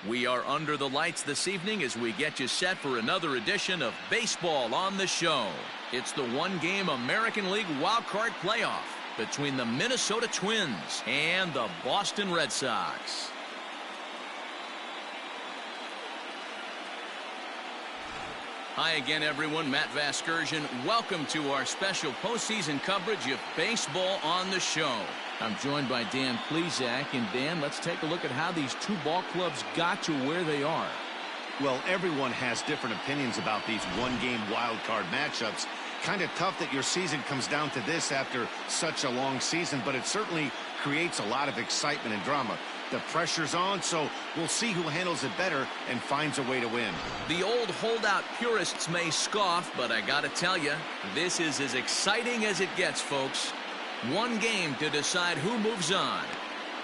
We are under the lights this evening as we get you set for another edition of Baseball on the Show. It's the one-game American League wildcard playoff between the Minnesota Twins and the Boston Red Sox. Hi again, everyone. Matt Vasgersian. Welcome to our special postseason coverage of Baseball on the Show. I'm joined by Dan Plesac. And Dan, let's take a look at how these two ball clubs got to where they are. Well, everyone has different opinions about these one-game wild card matchups. Kind of tough that your season comes down to this after such a long season, but it certainly creates a lot of excitement and drama. The pressure's on, so we'll see who handles it better and finds a way to win. The old holdout purists may scoff, but I gotta tell you, this is as exciting as it gets, folks. One game to decide who moves on.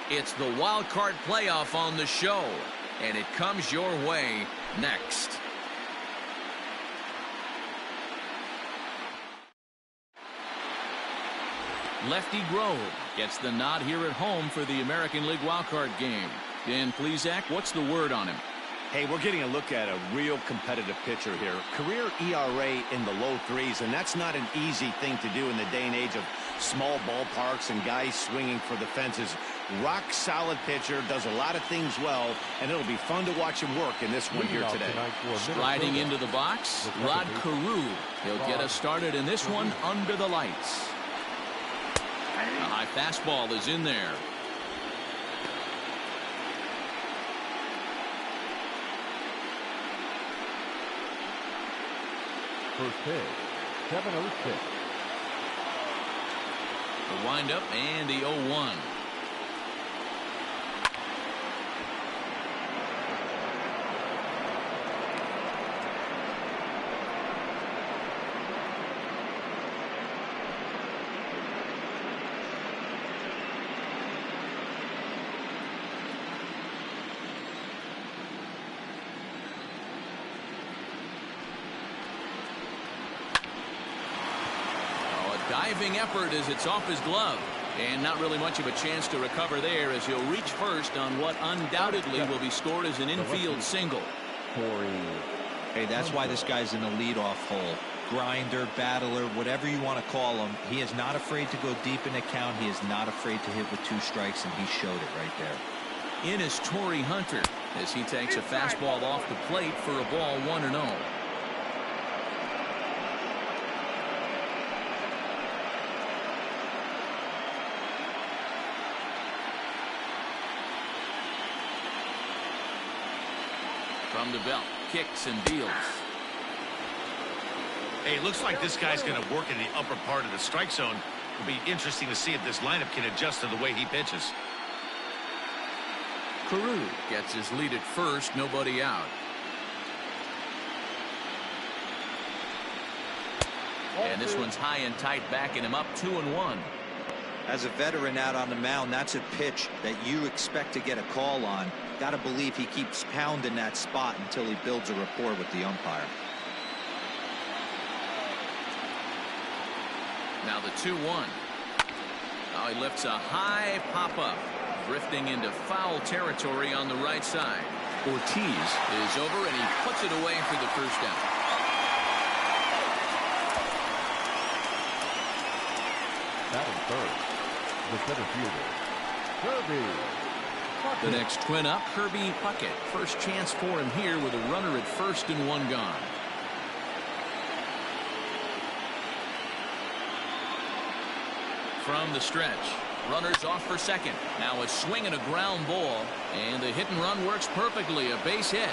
It's the wild card playoff on the show, and it comes your way next. Lefty Grove gets the nod here at home for the American League wildcard game. Dan Plesac, what's the word on him? Hey, we're getting a look at a real competitive pitcher here. Career ERA in the low threes, and that's not an easy thing to do in the day and age of small ballparks and guys swinging for the fences. Rock solid pitcher, does a lot of things well, and it'll be fun to watch him work in this one here today. Striding into the box, Rod Carew. He'll get us started in this one under the lights. A high fastball is in there. First pitch, 7-0-6. The windup and the 0-1. Diving effort as it's off his glove, and not really much of a chance to recover there as he'll reach first on what undoubtedly will be scored as an infield single. Hey, that's why this guy's in the leadoff hole. Grinder, battler, whatever you want to call him. He is not afraid to go deep in the count. He is not afraid to hit with 2 strikes, and he showed it right there. In is Torrey Hunter as he takes a fastball off the plate for a ball 1-0. From the belt, kicks and deals. Hey, looks like this guy's going to work in the upper part of the strike zone. It'll be interesting to see if this lineup can adjust to the way he pitches. Carew gets his lead at first, nobody out. And this one's high and tight, backing him up 2-1. As a veteran out on the mound, that's a pitch that you expect to get a call on. Got to believe he keeps pounding that spot until he builds a rapport with the umpire. Now the 2-1. Now he lifts a high pop-up, drifting into foul territory on the right side. Ortiz is over, and he puts it away for the first out. Batting third, the center fielder, Kirby. The next twin up, Kirby Puckett. First chance for him here with a runner at first and 1 gone. From the stretch, runners off for second. Now a swing and a ground ball, and the hit and run works perfectly, a base hit.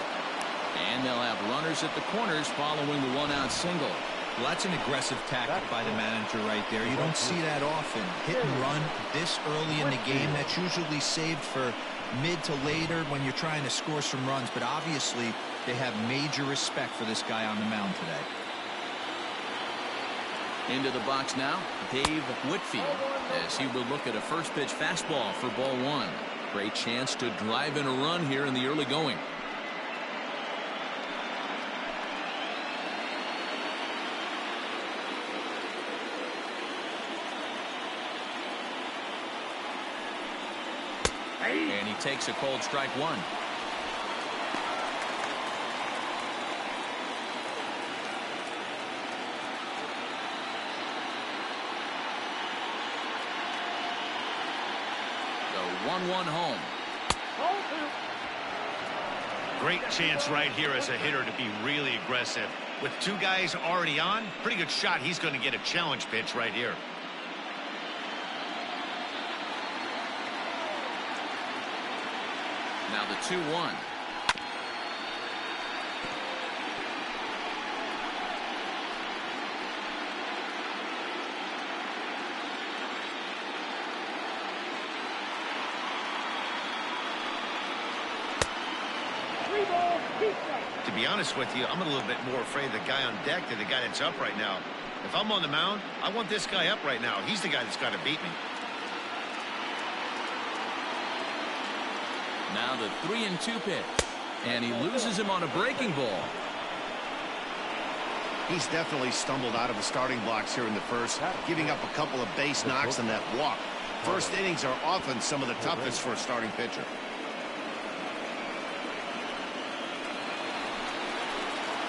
And they'll have runners at the corners following the 1-out single. Well, that's an aggressive tactic by the manager right there. You don't see that often. Hit and run this early in the game. That's usually saved for mid to later when you're trying to score some runs. But obviously, they have major respect for this guy on the mound today. Into the box now, Dave Whitfield, as he will look at a first pitch fastball for ball 1. Great chance to drive in a run here in the early going. And he takes a cold strike 1. 1-1 home. Great chance right here as a hitter to be really aggressive. With two guys already on, pretty good shot. He's going to get a challenge pitch right here. Now the 2-1. To be honest with you, I'm a little bit more afraid of the guy on deck than the guy that's up right now. If I'm on the mound, I want this guy up right now. He's the guy that's got to beat me. Now the 3-2 pitch. And he loses him on a breaking ball. He's definitely stumbled out of the starting blocks here in the first, giving up a couple of base knocks and that walk. First innings are often some of the toughest for a starting pitcher.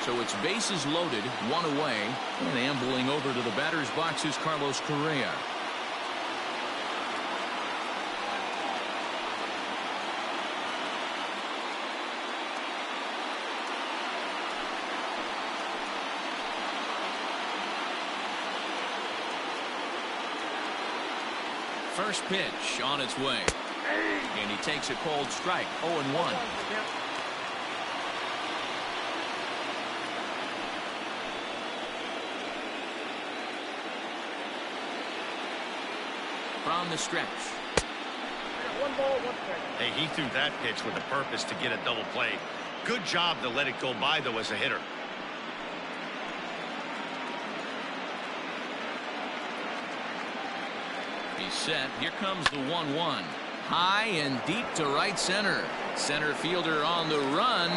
So it's bases loaded, one away, and ambling over to the batter's box is Carlos Correa. First pitch on its way. And he takes a cold strike, 0-1. From the stretch. Hey, he threw that pitch with a purpose to get a double play. Good job to let it go by, though, as a hitter. He's set. Here comes the 1-1. High and deep to right center. Center fielder on the run.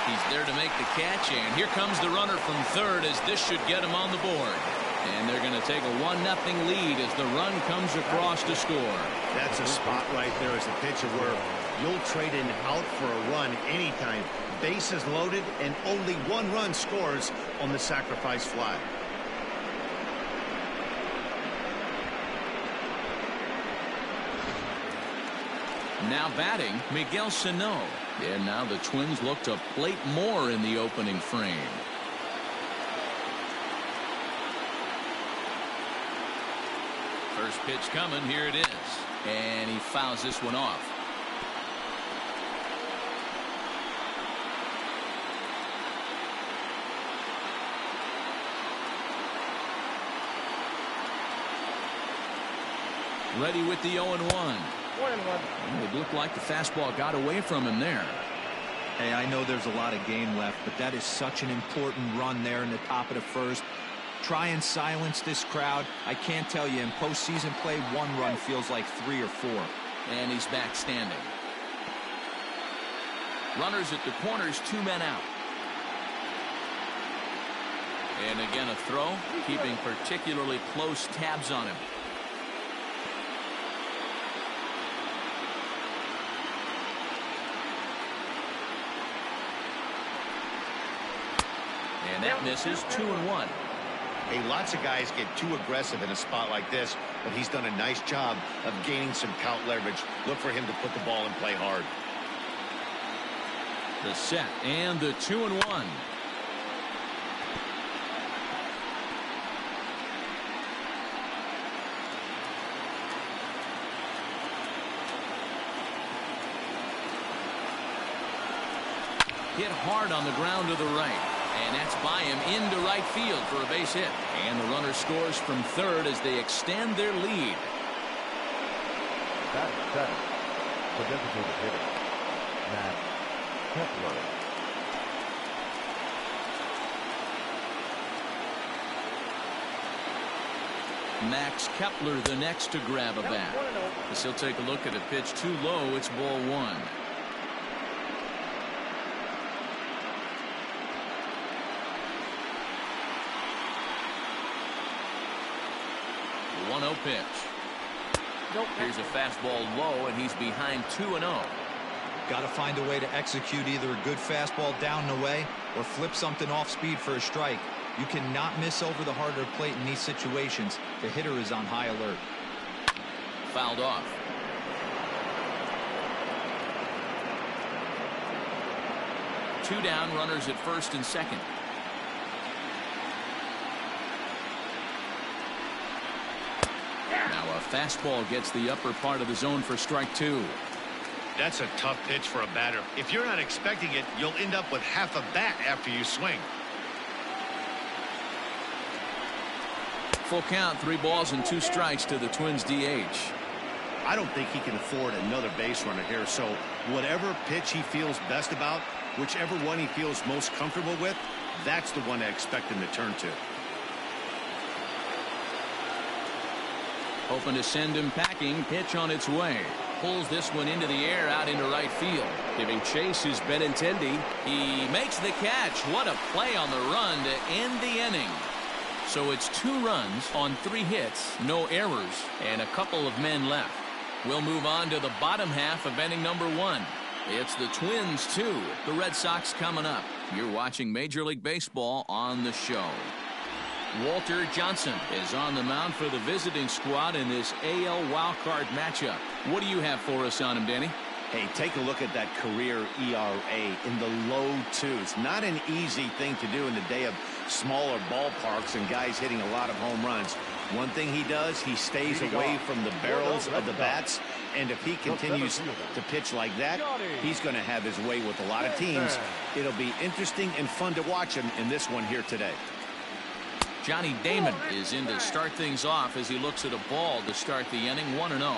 He's there to make the catch, and here comes the runner from third as this should get him on the board. And they're going to take a 1-0 lead as the run comes across to score. That's a spot right there as a pitcher where you'll trade an out for a run anytime. Bases loaded and only one run scores on the sacrifice fly. Now batting, Miguel Sano. And now the Twins look to plate more in the opening frame. First pitch coming, here it is. And he fouls this one off. Ready with the 0-1. It looked like the fastball got away from him there. Hey, I know there's a lot of game left, but that is such an important run there in the top of the first. Try and silence this crowd. I can't tell you, in postseason play, one run feels like 3 or 4. And he's back standing. Runners at the corners, 2 men out. And again a throw, keeping particularly close tabs on him. And that misses. 2-1. Hey, lots of guys get too aggressive in a spot like this, but he's done a nice job of gaining some count leverage. Look for him to put the ball in play hard. The set and the 2-1. Hit hard on the ground to the right. And that's by him into right field for a base hit. And the runner scores from third as they extend their lead. That is seven. The designated hitter, Matt Kepler. Max Kepler the next to grab a bat. As he'll take a look at a pitch too low. It's ball 1. 1-0 pitch. Here's a fastball low, and he's behind 2-0. Got to find a way to execute either a good fastball down and away or flip something off speed for a strike. You cannot miss over the harder plate in these situations. The hitter is on high alert. Fouled off. 2 down, runners at first and second. Now a fastball gets the upper part of the zone for strike 2. That's a tough pitch for a batter. If you're not expecting it, you'll end up with half a bat after you swing. Full count, 3 balls and 2 strikes to the Twins DH. I don't think he can afford another base runner here, so whatever pitch he feels best about, whichever one he feels most comfortable with, that's the one I expect him to turn to. Hoping to send him packing. Pitch on its way. Pulls this one into the air out into right field. Giving chase is Benintendi. He makes the catch. What a play on the run to end the inning. So it's 2 runs on 3 hits, no errors, and a couple of men left. We'll move on to the bottom half of inning number 1. It's the Twins 2, the Red Sox coming up. You're watching Major League Baseball on the show. Walter Johnson is on the mound for the visiting squad in this AL wildcard matchup. What do you have for us on him, Danny? Hey, take a look at that career ERA in the low 2s. Not an easy thing to do in the day of smaller ballparks and guys hitting a lot of home runs. One thing he does, he stays away from the barrels of the bats, and if he continues to pitch like that, he's going to have his way with a lot of teams. It'll be interesting and fun to watch him in this one here today. Johnny Damon is in to start things off as he looks at a ball to start the inning, 1-0.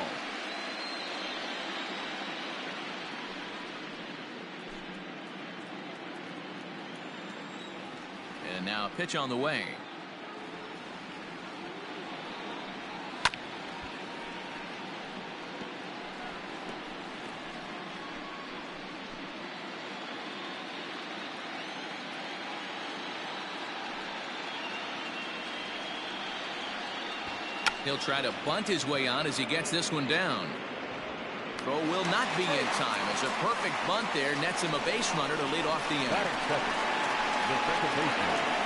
And now a pitch on the way. He'll try to bunt his way on as he gets this one down. Throw will not be in time as a perfect bunt there nets him a base runner to lead off the inning. The second baseman,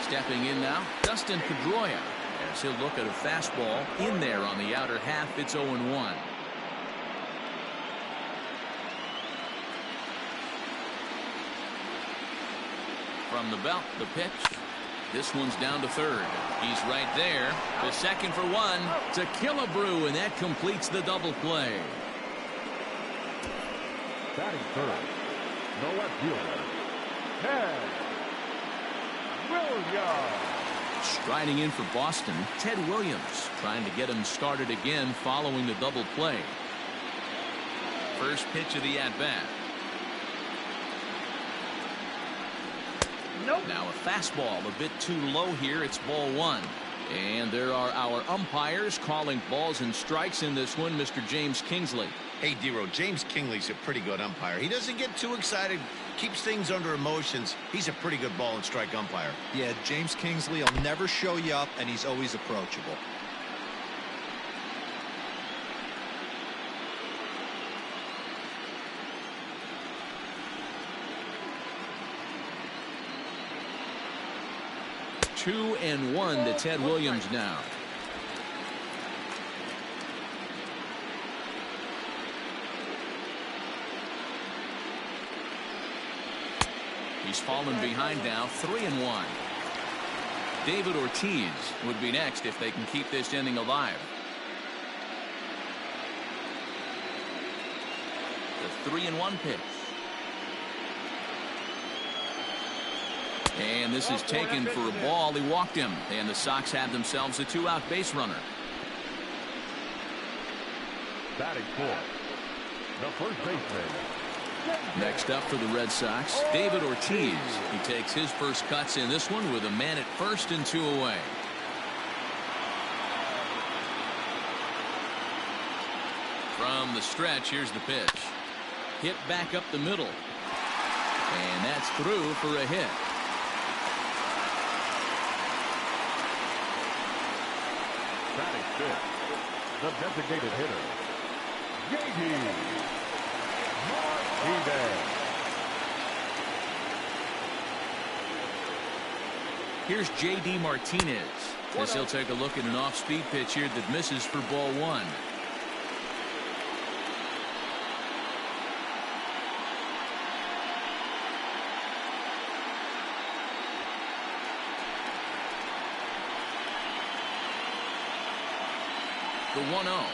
Stepping in now, Dustin Pedroia, as he'll look at a fastball in there on the outer half. It's 0-1. From the belt, the pitch. This one's down to third. He's right there. The second for 1 to Killebrew, and that completes the double play. batting third, the left fielder, Ted Williams. Striding in for Boston, Ted Williams, trying to get him started again following the double play. First pitch of the at-bat. Now a fastball a bit too low here. It's ball 1. And there are our umpires calling balls and strikes in this one. Mr. James Kingsley. Hey, Dero, James Kingley's a pretty good umpire. He doesn't get too excited, keeps things under emotions. He's a pretty good ball and strike umpire. Yeah, James Kingsley will never show you up, and he's always approachable. Two and 1 to Ted Williams now. He's fallen behind now, 3-1. David Ortiz would be next if they can keep this inning alive. The 3-1 pitch. And this is taken for a ball. He walked him, and the Sox have themselves a 2-out base runner. Batting fourth, the first baseman. Next up for the Red Sox, David Ortiz. He takes his first cuts in this one with a man at first and 2 away. From the stretch, here's the pitch. Hit back up the middle. And that's through for a hit. Batting fifth, the designated hitter, J.D. Martinez. Here's J.D. Martinez, as he'll take a look at an off-speed pitch here that misses for ball one. The 1-0.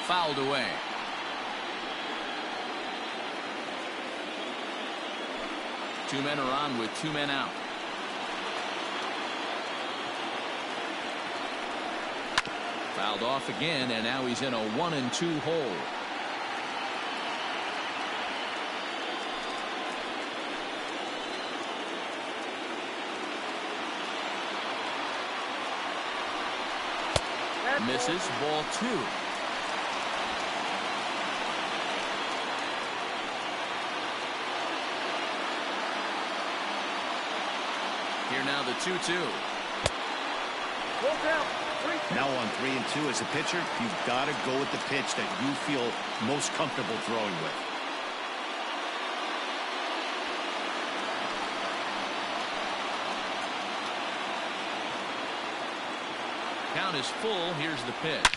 Fouled away. Two men are on with two men out. Fouled off again, and now he's in a 1-2 hole. Misses, ball two. Here now the 2-2. Now on 3-2 as a pitcher, you've got to go with the pitch that you feel most comfortable throwing with. Count is full. Here's the pitch.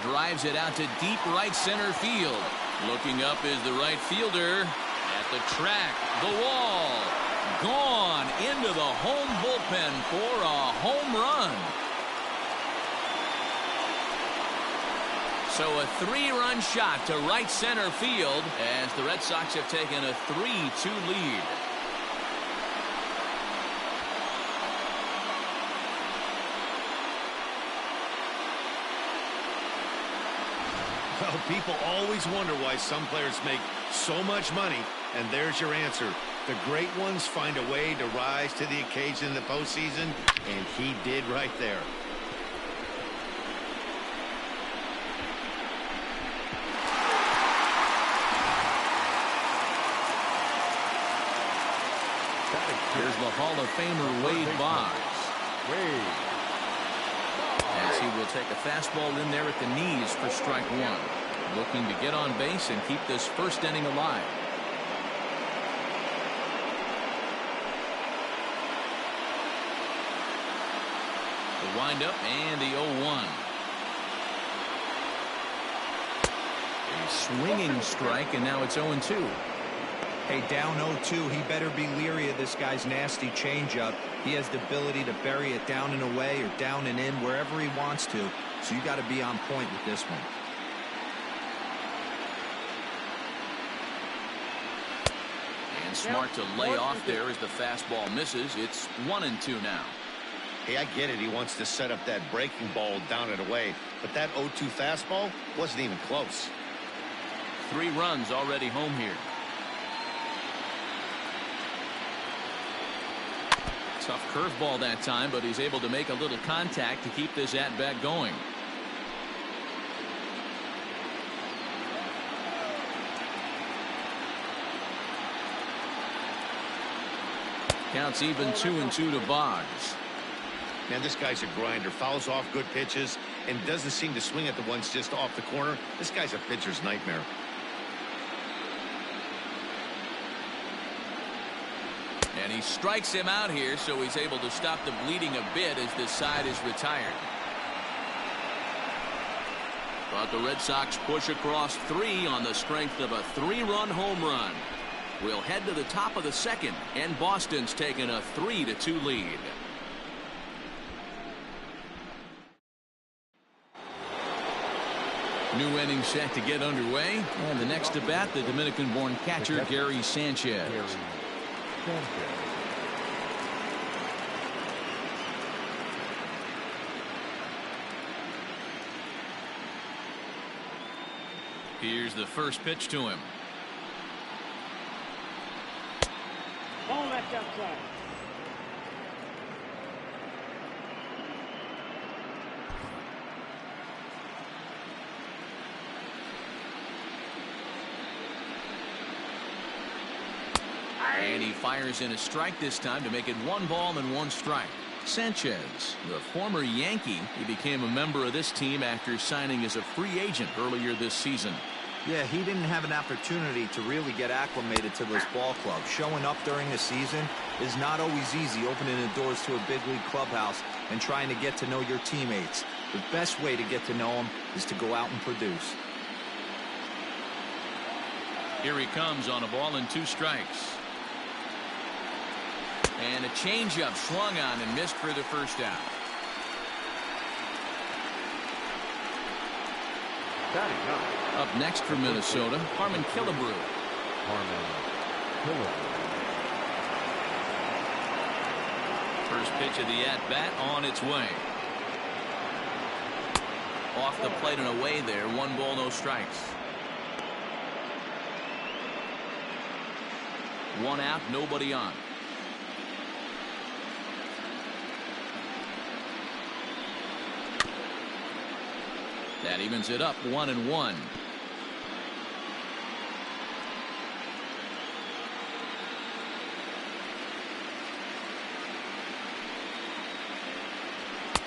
Drives it out to deep right center field. Looking up is the right fielder. At the track, the wall. Gone into the home bullpen for a home run. So a 3-run shot to right center field as the Red Sox have taken a 3-2 lead. Well, people always wonder why some players make so much money, and there's your answer. The great ones find a way to rise to the occasion in the postseason, and he did right there. Here's the Hall of Famer Wade Boggs. As he will take a fastball in there at the knees for strike one. Looking to get on base and keep this first inning alive. The windup and the 0-1. A swinging strike, and now it's 0-2. Hey, down 0-2, he better be leery of this guy's nasty changeup. He has the ability to bury it down and away or down and in wherever he wants to. So you got to be on point with this one. And smart to lay off there as the fastball misses. It's 1-2 now. Hey, I get it. He wants to set up that breaking ball down and away. But that 0-2 fastball wasn't even close. 3 runs already home here. Tough curveball that time, but he's able to make a little contact to keep this at-bat going. Counts even 2-2 to Boggs. Man, this guy's a grinder. Fouls off good pitches and doesn't seem to swing at the ones just off the corner. This guy's a pitcher's nightmare. And he strikes him out here, so he's able to stop the bleeding a bit as this side is retired. But the Red Sox push across 3 on the strength of a 3-run home run. We'll head to the top of the second, and Boston's taken a 3-2 lead. New inning set to get underway, and the next to bat, the Dominican-born catcher Gary Sanchez. Here's the first pitch to him. Ball left outside. And he fires in a strike this time to make it 1 ball and 1 strike. Sanchez, the former Yankee, he became a member of this team after signing as a free agent earlier this season. Yeah, he didn't have an opportunity to really get acclimated to this ball club. Showing up during the season, is not always easy, opening the doors to a big league clubhouse and trying to get to know your teammates. The best way to get to know them is to go out and produce. Here he comes on a ball and 2 strikes. And a changeup swung on and missed for the first out. Up next for Minnesota, Harmon Killebrew. First pitch of the at-bat on its way. Off the plate and away there. 1 ball, no strikes. 1 out, nobody on. That evens it up 1-1.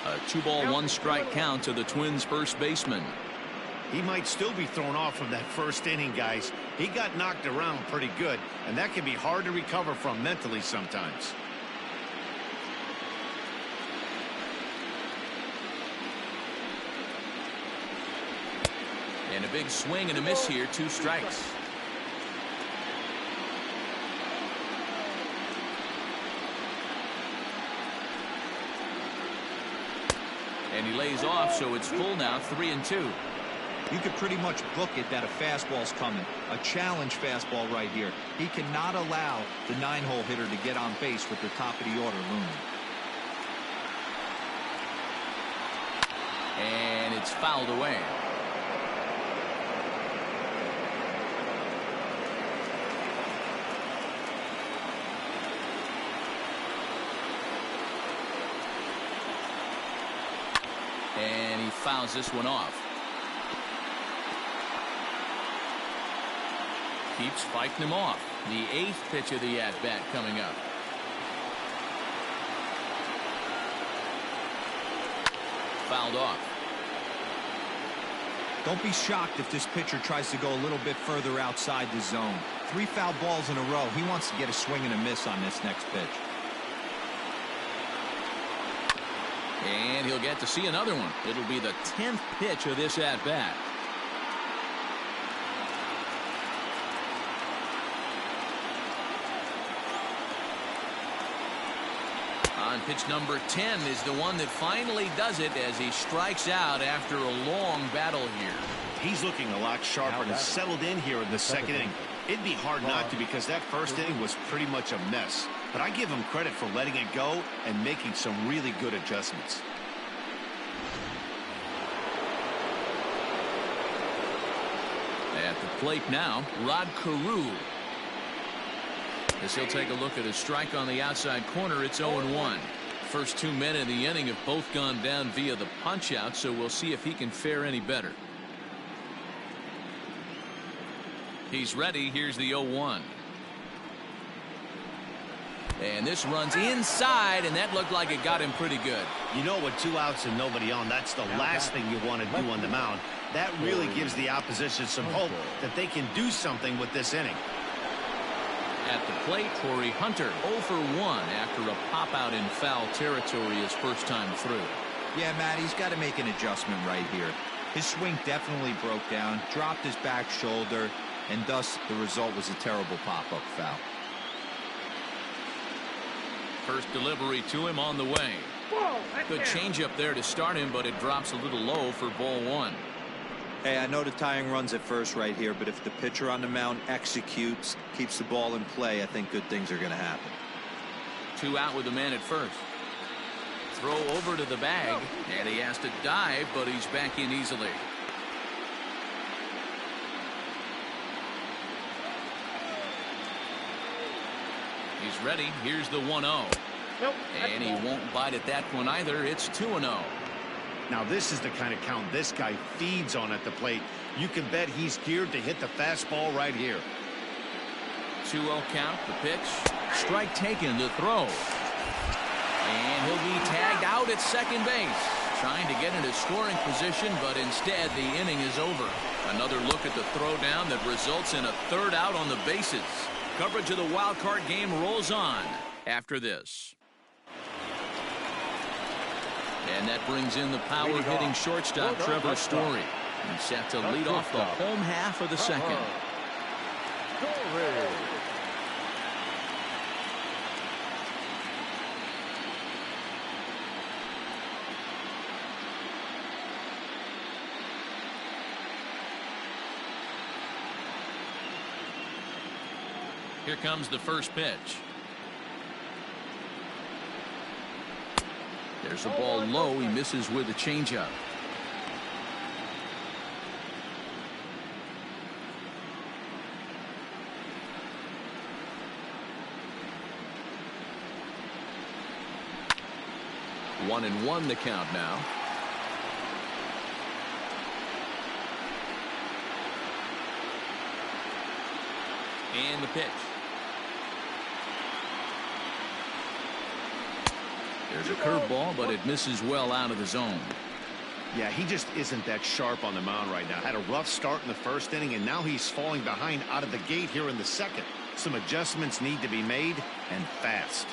A 2-ball, 1-strike count to the Twins' first baseman. He might still be thrown off from that first inning, guys. He got knocked around pretty good, and that can be hard to recover from mentally sometimes. And a big swing and a miss here, 2 strikes. And he lays off, so it's full now, 3-2. You could pretty much book it that a fastball's coming. A challenge fastball right here. He cannot allow the 9-hole hitter to get on base with the top of the order looming. And it's fouled away. And he fouls this one off. Keeps fighting him off. The 8th pitch of the at-bat coming up. Fouled off. Don't be shocked if this pitcher tries to go a little bit further outside the zone. 3 foul balls in a row. He wants to get a swing and a miss on this next pitch. And he'll get to see another one. It'll be the 10th pitch of this at-bat. On pitch number 10 is the one that finally does it as he strikes out after a long battle here. He's looking a lot sharper and settled in here in the second inning. It'd be hard not to because that first inning was pretty much a mess. But I give him credit for letting it go and making some really good adjustments. At the plate now, Rod Carew. As he'll take a look at a strike on the outside corner, it's 0-1. First 2 men in the inning have both gone down via the punch-out, so we'll see if he can fare any better. He's ready. Here's the 0-1. And this runs inside, and that looked like it got him pretty good. You know, with 2 outs and nobody on, that's the last thing you want to do on the mound. That really gives the opposition some hope that they can do something with this inning. At the plate, Corey Hunter 0 for 1 after a pop-out in foul territory his first time through. Yeah, Matt, he's got to make an adjustment right here. His swing definitely broke down, dropped his back shoulder, and thus the result was a terrible pop-up foul. First delivery to him on the way. Good changeup there to start him, but it drops a little low for ball 1. Hey, I know the tying run's at first right here, but if the pitcher on the mound executes, keeps the ball in play, I think good things are going to happen. 2 out with the man at first. Throw over to the bag, and he has to dive, but he's back in easily. He's ready. Here's the 1-0. And he won't bite at that one either. It's 2-0. Now this is the kind of count this guy feeds on at the plate. You can bet he's geared to hit the fastball right here. 2-0 count, the pitch. Strike taken, the throw. And he'll be tagged out at second base. Trying to get into scoring position, but instead the inning is over. Another look at the throwdown that results in a 3rd out on the bases. Coverage of the wild card game rolls on after this. And that brings in the power-hitting shortstop, Trevor Story. He's set to lead off the home half of the second. Here comes the first pitch. There's a ball low. He misses with a changeup. One and one the count now. And the pitch. There's a curveball, but it misses well out of the zone. Yeah, he just isn't that sharp on the mound right now. Had a rough start in the first inning, and now he's falling behind out of the gate here in the second. Some adjustments need to be made, and fast.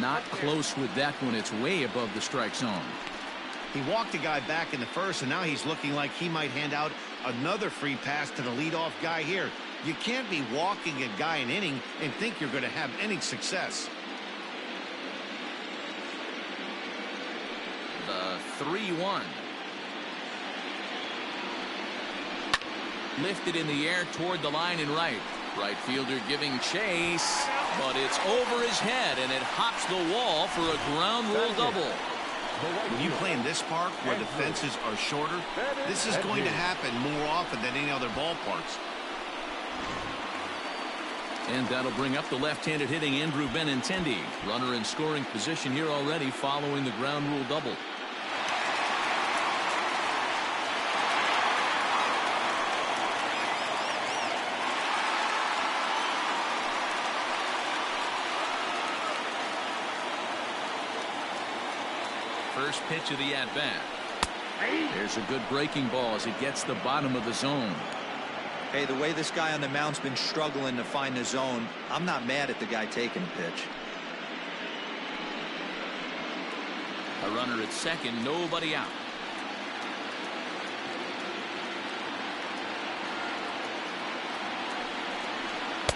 Not close with that one. It's way above the strike zone. He walked a guy back in the first, and now he's looking like he might hand out another free pass to the leadoff guy here. You can't be walking a guy an inning and think you're going to have any success. The 3-1. Lifted in the air toward the line and right. Right fielder giving chase, but it's over his head, and it hops the wall for a ground rule double. When you play in this park where the fences are shorter, this is going to happen more often than any other ballparks. And that'll bring up the left-handed hitting Andrew Benintendi. Runner in scoring position here already following the ground rule double. First pitch of the at-bat. There's a good breaking ball as it gets the bottom of the zone. Hey, the way this guy on the mound's been struggling to find the zone, I'm not mad at the guy taking the pitch. A runner at second, nobody out.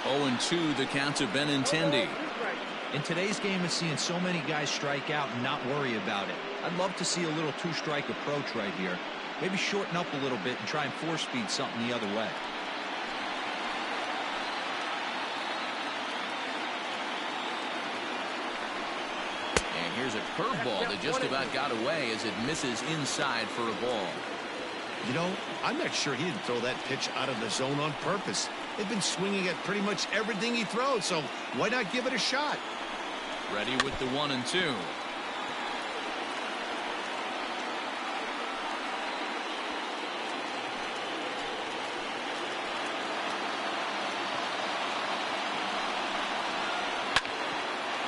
Oh, 0-2 the count to Benintendi. In today's game, it's seeing so many guys strike out and not worry about it. I'd love to see a little two-strike approach right here. Maybe shorten up a little bit and try and four-speed something the other way. And here's a curveball that just about got away as it misses inside for a ball. You know, I'm not sure he didn't throw that pitch out of the zone on purpose. They've been swinging at pretty much everything he throws, so why not give it a shot? Ready with the 1-2.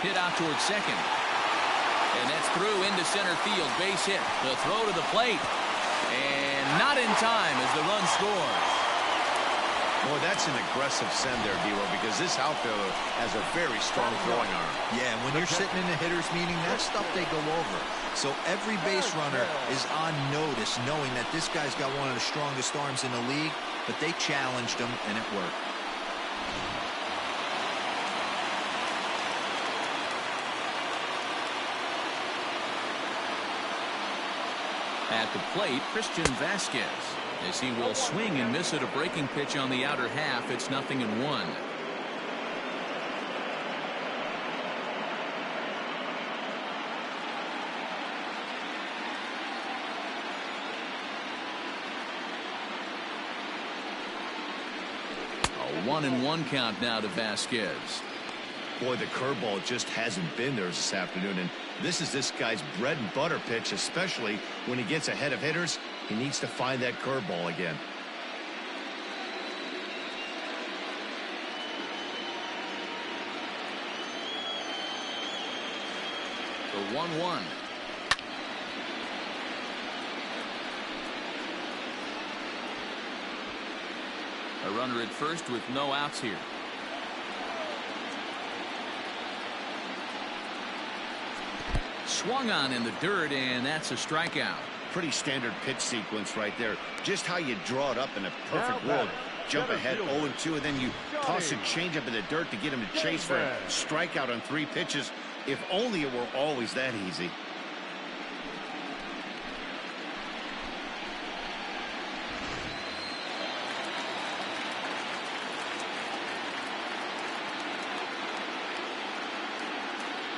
Hit out towards second. And that's through into center field. Base hit. The throw to the plate. And not in time as the run scores. Boy, that's an aggressive send there, D-Lo, because this outfielder has a very strong throwing arm. Yeah, when you're sitting in a hitter's meeting, that's stuff they go over. So every base runner is on notice, knowing that this guy's got one of the strongest arms in the league, but they challenged him, and it worked. At the plate, Christian Vasquez. As he will swing and miss at a breaking pitch on the outer half, it's 0-1. A 1-1 count now to Vasquez. Boy, the curveball just hasn't been there this afternoon, and this is this guy's bread and butter pitch, especially when he gets ahead of hitters. He needs to find that curveball again. The 1-1. A runner at first with no outs here. Swung on in the dirt, and that's a strikeout. Pretty standard pitch sequence right there. Just how you draw it up in a perfect world. Jump ahead 0-2, and then you toss a changeup in the dirt to get him to chase for a strikeout on 3 pitches. If only it were always that easy.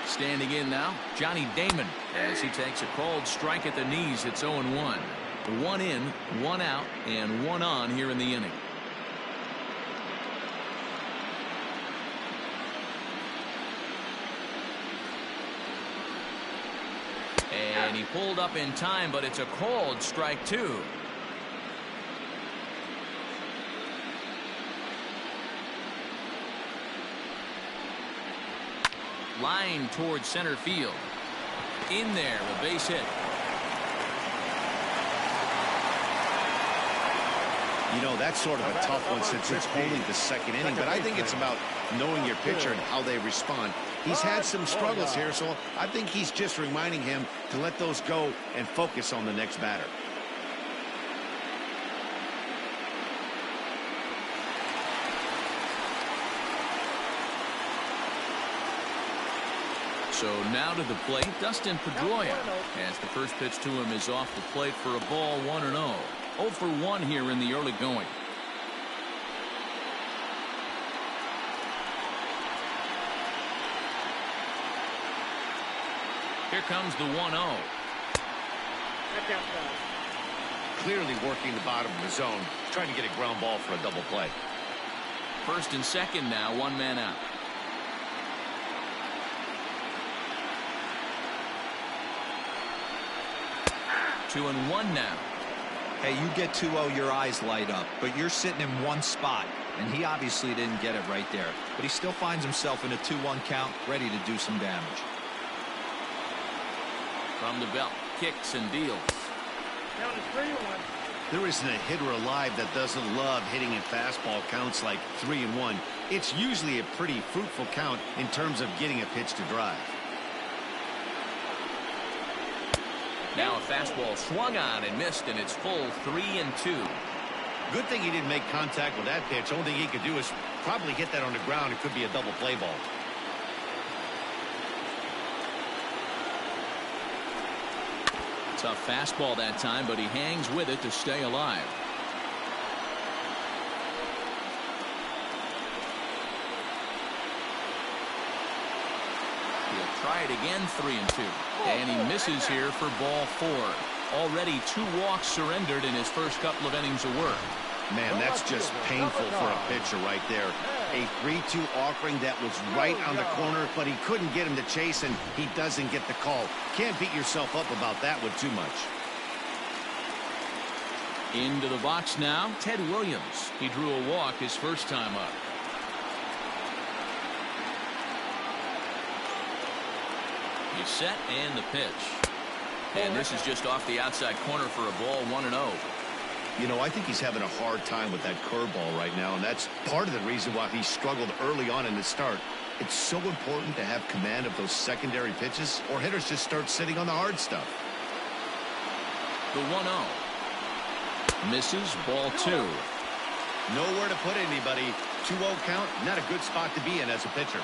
Standing in now, Johnny Damon, as he takes a called strike at the knees. It's 0-1. 1 in, 1 out, and 1 on here in the inning. And he pulled up in time, but it's a called strike 2. Line towards center field. In there, a base hit. You know, that's sort of a tough one since it's only the 2nd inning, but I think it's about knowing your pitcher and how they respond. He's had some struggles here, so I think he's just reminding him to let those go and focus on the next batter. So now to the plate, Dustin Pedroia, as the first pitch to him is off the plate for a ball, 1-0. 0 for 1 here in the early going. Here comes the 1-0. Clearly working the bottom of the zone, trying to get a ground ball for a double play. First and second now, 1 man out. Two and 1 now. Hey, you get 2-0, your eyes light up, but you're sitting in one spot, and he obviously didn't get it right there. But he still finds himself in a 2-1 count, ready to do some damage. From the belt, kicks and deals. Count is 3-1. There isn't a hitter alive that doesn't love hitting in fastball counts like 3-1. It's usually a pretty fruitful count in terms of getting a pitch to drive. Now a fastball swung on and missed, and it's full 3-2. Good thing he didn't make contact with that pitch. Only thing he could do is probably hit that on the ground. It could be a double play ball. Tough fastball that time, but he hangs with it to stay alive. He'll try it again, 3-2. And he misses here for ball 4. Already 2 walks surrendered in his first couple of innings of work. Man, that's just painful for a pitcher right there. A 3-2 offering that was right on the corner, but he couldn't get him to chase, and he doesn't get the call. Can't beat yourself up about that one too much. Into the box now, Ted Williams. He drew a walk his first time up. He's set and the pitch. And this is just off the outside corner for a ball, 1-0. You know, I think he's having a hard time with that curveball right now, and that's part of the reason why he struggled early on in the start. It's so important to have command of those secondary pitches, or hitters just start sitting on the hard stuff. The 1-0. Misses, ball 2. Nowhere to put anybody. 2-0 count, not a good spot to be in as a pitcher.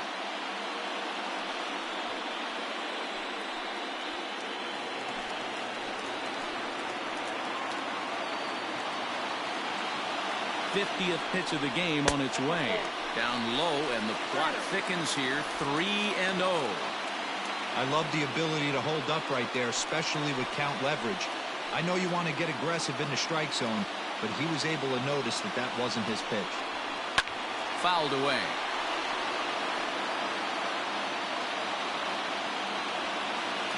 50th pitch of the game on its way. Down low, and the plot thickens here. 3-0. I love the ability to hold up right there, especially with count leverage. I know you want to get aggressive in the strike zone, but he was able to notice that that wasn't his pitch. Fouled away.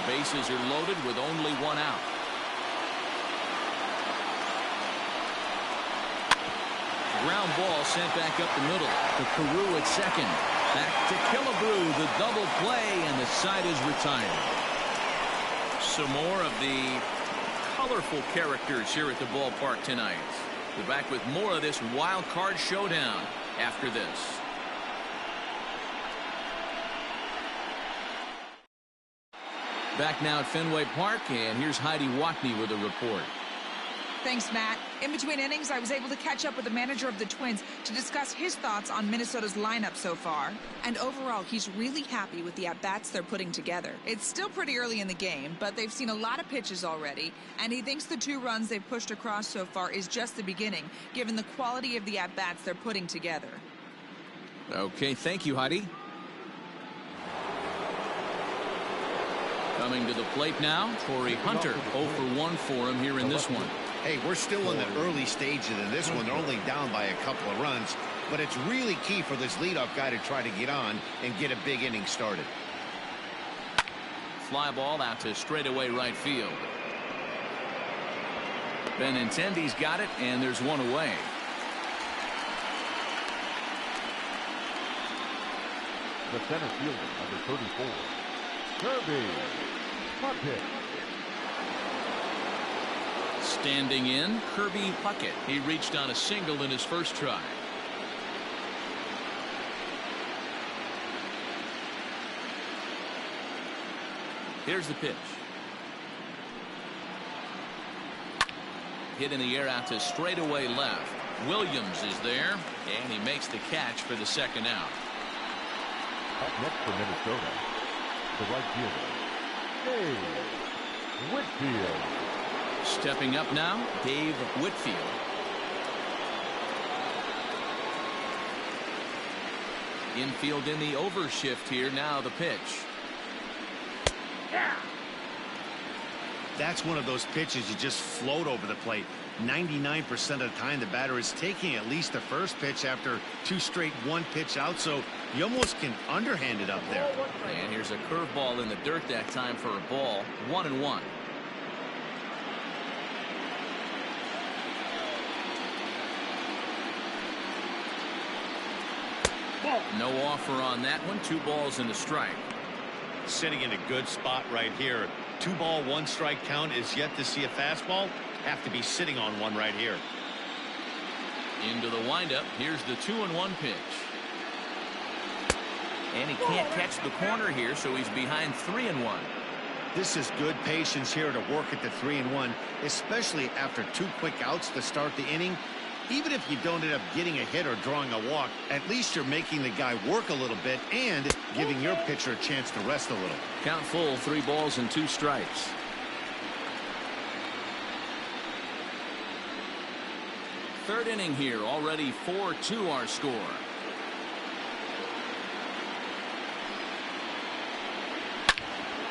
Bases are loaded with only 1 out. Ground ball sent back up the middle to Carew at second. Back to Killebrew, the double play, and the side is retired. Some more of the colorful characters here at the ballpark tonight. We're back with more of this wild card showdown after this. Back now at Fenway Park, and here's Heidi Watney with a report. Thanks, Matt. In between innings, I was able to catch up with the manager of the Twins to discuss his thoughts on Minnesota's lineup so far. And overall, he's really happy with the at-bats they're putting together. It's still pretty early in the game, but they've seen a lot of pitches already, and he thinks the 2 runs they've pushed across so far is just the beginning, given the quality of the at-bats they're putting together. Okay, thank you, Heidi. Coming to the plate now, Torrey Hunter. 0 for 1 for him here in this one. Hey, we're still in the early stages of this one. They're only down by a couple of runs, but it's really key for this leadoff guy to try to get on and get a big inning started. Fly ball out to straightaway right field. Benintendi's got it, and there's one away. The center fielder, number 34, Kirby Puckett. Standing in, Kirby Puckett. He reached on a single in his first try. Here's the pitch. Hit in the air out to straightaway left. Williams is there, and he makes the catch for the second out. Up next for Minnesota, the right fielder, Dave Whitfield. Stepping up now, Dave Whitfield. Infield in the overshift here. Now the pitch. That's one of those pitches you just float over the plate. 99% of the time the batter is taking at least the first pitch after 2 straight 1-pitch outs, so you almost can underhand it up there. And here's a curveball in the dirt that time for a ball. 1-1. No offer on that one. 2 balls and a strike. Sitting in a good spot right here. 2 ball 1 strike count is yet to see a fastball. Have to be sitting on one right here. Into the windup. Here's the 2-1 pitch. And he can't catch the corner here, so he's behind 3-1. This is good patience here to work at the 3-1, especially after 2 quick outs to start the inning. Even if you don't end up getting a hit or drawing a walk, at least you're making the guy work a little bit and giving your pitcher a chance to rest a little. Count full, 3 balls and 2 strikes. Third inning here, already 4-2 our score.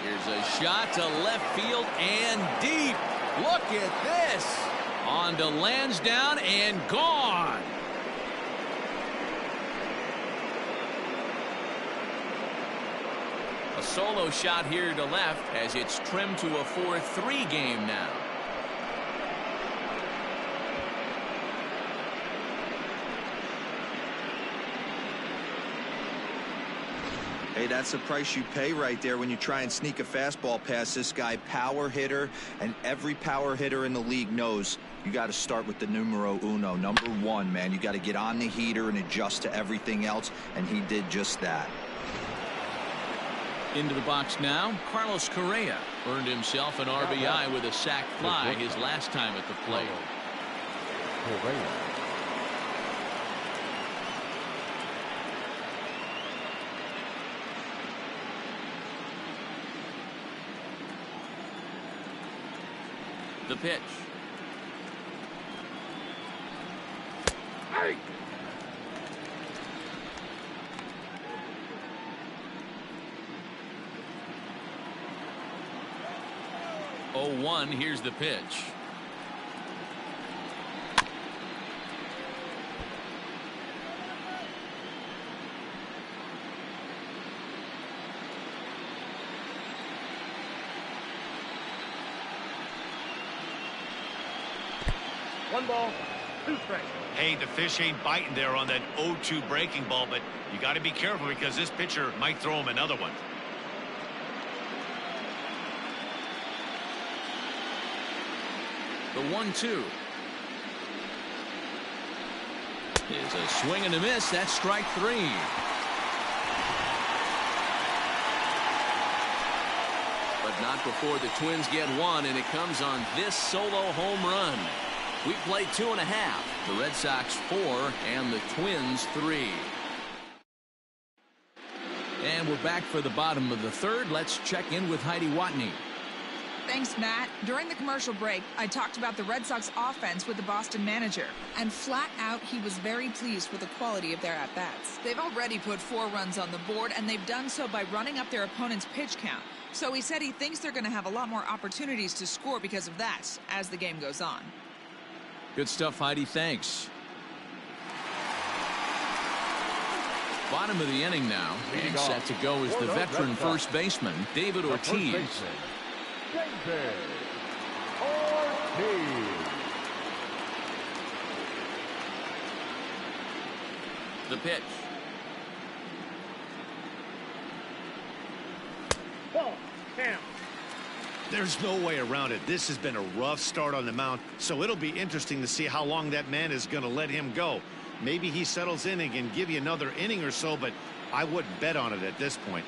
Here's a shot to left field and deep. Look at this. On to Lansdowne and gone. A solo shot here to left as it's trimmed to a 4-3 game now. Hey, that's the price you pay right there when you try and sneak a fastball past this guy. Power hitter, and every power hitter in the league knows you got to start with the numero uno, number 1, man. You got to get on the heater and adjust to everything else, and he did just that. Into the box now, Carlos Correa earned himself an RBI with a sac fly his last time at the plate. Correa. The pitch. Hey! Oh, 1. Here's the pitch. One ball, 2 strikes. Hey, the fish ain't biting there on that 0-2 breaking ball, but you got to be careful because this pitcher might throw him another one. The 1-2. Is a swing and a miss. That's strike 3. But not before the Twins get one, and it comes on this solo home run. We played 2.5. The Red Sox 4 and the Twins 3. And we're back for the bottom of the third. Let's check in with Heidi Watney. Thanks, Matt. During the commercial break, I talked about the Red Sox offense with the Boston manager. And flat out, he was very pleased with the quality of their at-bats. They've already put 4 runs on the board, and they've done so by running up their opponent's pitch count. So he said he thinks they're going to have a lot more opportunities to score because of that as the game goes on. Good stuff, Heidi. Thanks. Bottom of the inning now, and set to go is the veteran first baseman, David Ortiz. David Ortiz. The pitch. Ball. Down. There's no way around it. This has been a rough start on the mound, so it'll be interesting to see how long that man is going to let him go. Maybe he settles in and can give you another inning or so, but I wouldn't bet on it at this point.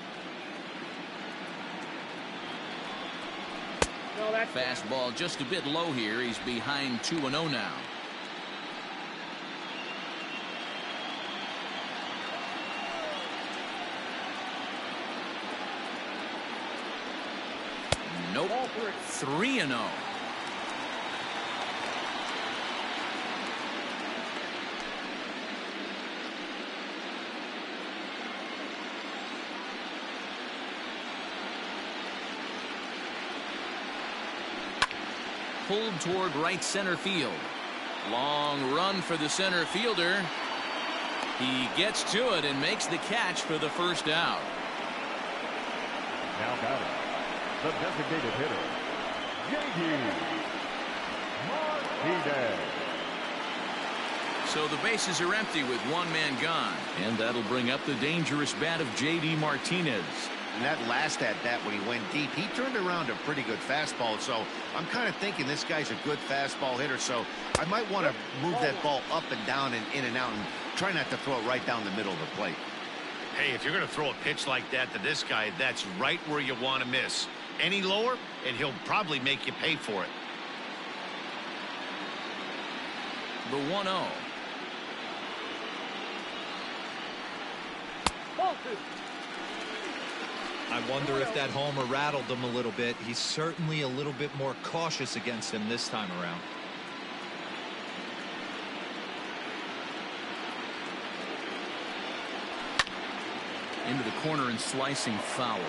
No, that's Fastball just a bit low here. He's behind 2-0 now. Nope. 3-0. Pulled toward right center field. Long run for the center fielder. He gets to it and makes the catch for the first out. Now batting, the designated hitter, J.D. Martinez. So the bases are empty with one man gone. And that'll bring up the dangerous bat of J.D. Martinez. And that last at bat when he went deep, he turned around a pretty good fastball. So I'm kind of thinking this guy's a good fastball hitter. So I might want to move that ball up and down and in and out and try not to throw it right down the middle of the plate. Hey, if you're going to throw a pitch like that to this guy, that's right where you want to miss. Any lower, and he'll probably make you pay for it. The 1-0. ball 2. I wonder if that homer rattled him a little bit. He's certainly a little bit more cautious against him this time around. Into the corner and slicing foul.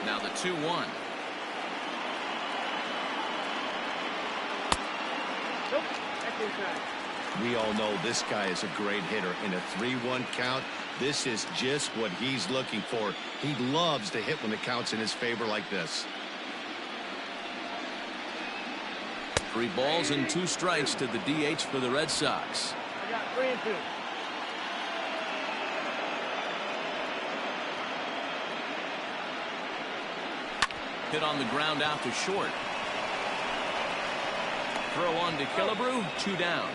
Now the 2-1. Nope. That's inside. We all know this guy is a great hitter. In a 3-1 count, this is just what he's looking for. He loves to hit when the count's in his favor like this. 3 balls and 2 strikes to the DH for the Red Sox. I got 3 and 2. Hit on the ground out to short. Throw on to Killebrew. 2 down.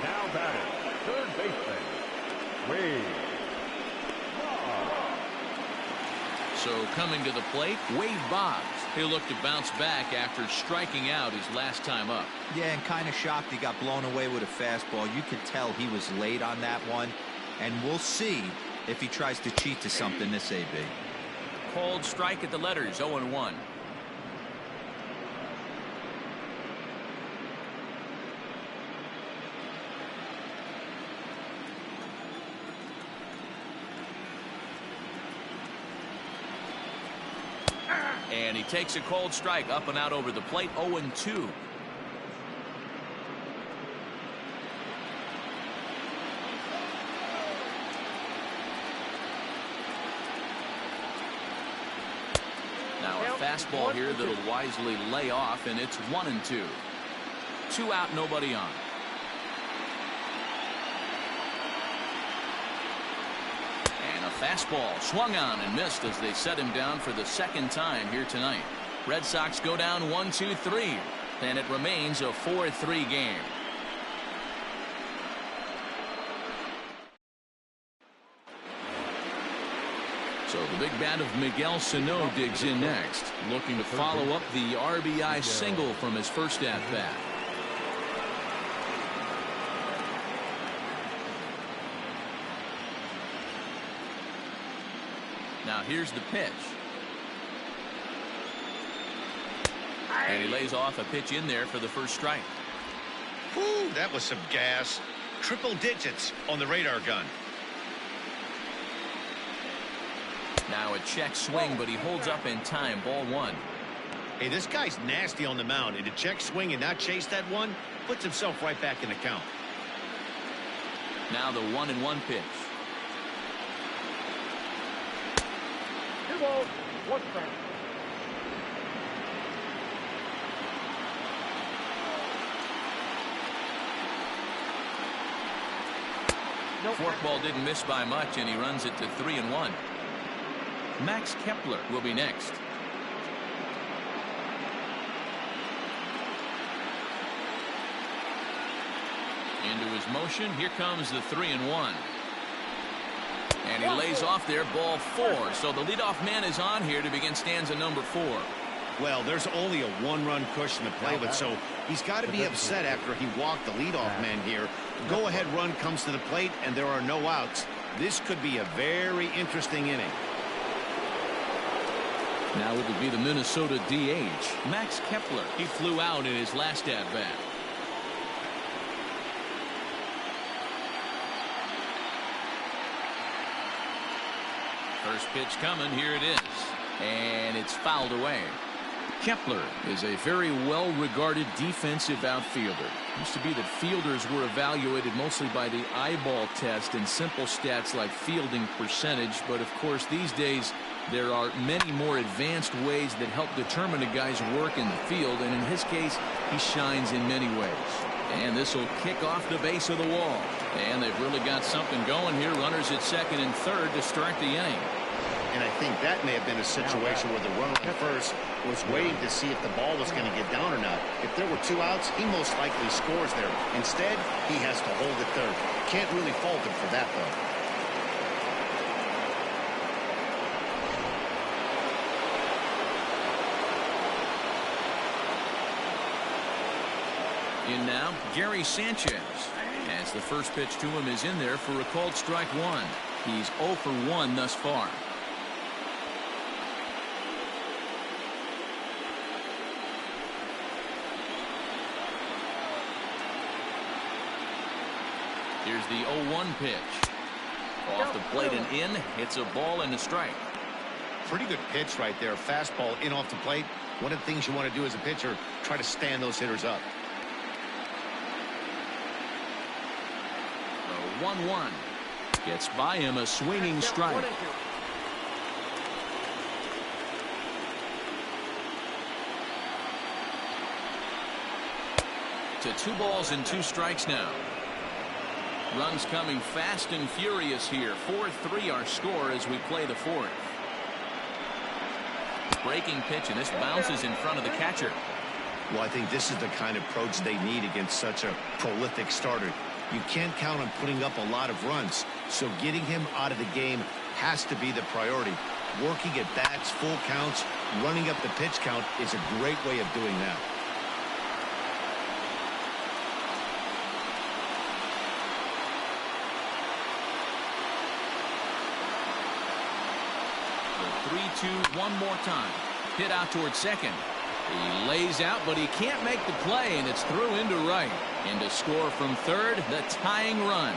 Now batting, third baseman, Wade. So coming to the plate, Wade Boggs. He'll look to bounce back after striking out his last time up. Yeah, and kind of shocked he got blown away with a fastball. You could tell he was late on that one. And we'll see if he tries to cheat to something this AB. Called strike at the letters, 0-1. And he takes a cold strike up and out over the plate, 0-2. Now a fastball here that'll wisely lay off, and it's 1-2. 2 out, nobody on. And a Fastball swung on and missed as they set him down for the second time here tonight. Red Sox go down 1-2-3, and it remains a 4-3 game. So the big bat of Miguel Sano digs in next, looking to follow up the RBI single from his first at-bat. Now here's the pitch. And he lays off a pitch in there for the first strike. Whew, that was some gas. Triple digits on the radar gun. Now a check swing, but he holds up in time. Ball one. Hey, this guy's nasty on the mound, and to check swing and not chase that one puts himself right back in the count. Now the 1-1 pitch. 2 balls, 1 strike. Forkball didn't miss by much, and he runs it to 3-1. Max Kepler will be next. Into his motion. Here comes the 3-1. And he lays off there, ball 4. So the leadoff man is on here to begin stanza number 4. Well, there's only a 1-run cushion to play with, so he's got to be upset after he walked the leadoff man here. Go-ahead run comes to the plate, and there are no outs. This could be a very interesting inning. Now it would be the Minnesota DH, Max Kepler. He flew out in his last at-bat. First pitch coming. Here it is. And it's fouled away. Kepler is a very well-regarded defensive outfielder. It used to be that fielders were evaluated mostly by the eyeball test and simple stats like fielding percentage. But, of course, these days there are many more advanced ways that help determine a guy's work in the field. And in his case, he shines in many ways. And this will kick off the base of the wall. And they've really got something going here. Runners at second and third to start the inning. And I think that may have been a situation where the runner on first was waiting to see if the ball was going to get down or not. If there were 2 outs, he most likely scores there. Instead, he has to hold it third. Can't really fault him for that, though. In now, Gary Sanchez, as the first pitch to him is in there for a called strike 1. He's 0 for 1 thus far. Here's the 0-1 pitch. Off the plate and in. It's a ball and a strike. Pretty good pitch right there. Fastball in off the plate. One of the things you want to do as a pitcher, try to stand those hitters up. 1-1. Gets by him, a swinging strike. To 2 balls and 2 strikes now. Runs coming fast and furious here. 4-3 our score as we play the 4th. Breaking pitch, and this bounces in front of the catcher. Well, I think this is the kind of approach they need against such a prolific starter. You can't count on putting up a lot of runs, so getting him out of the game has to be the priority. Working at bats, full counts, running up the pitch count is a great way of doing that. The 3-2 one more time. Hit out towards second. He lays out, but he can't make the play, and it's through into right. And to score from third, the tying run.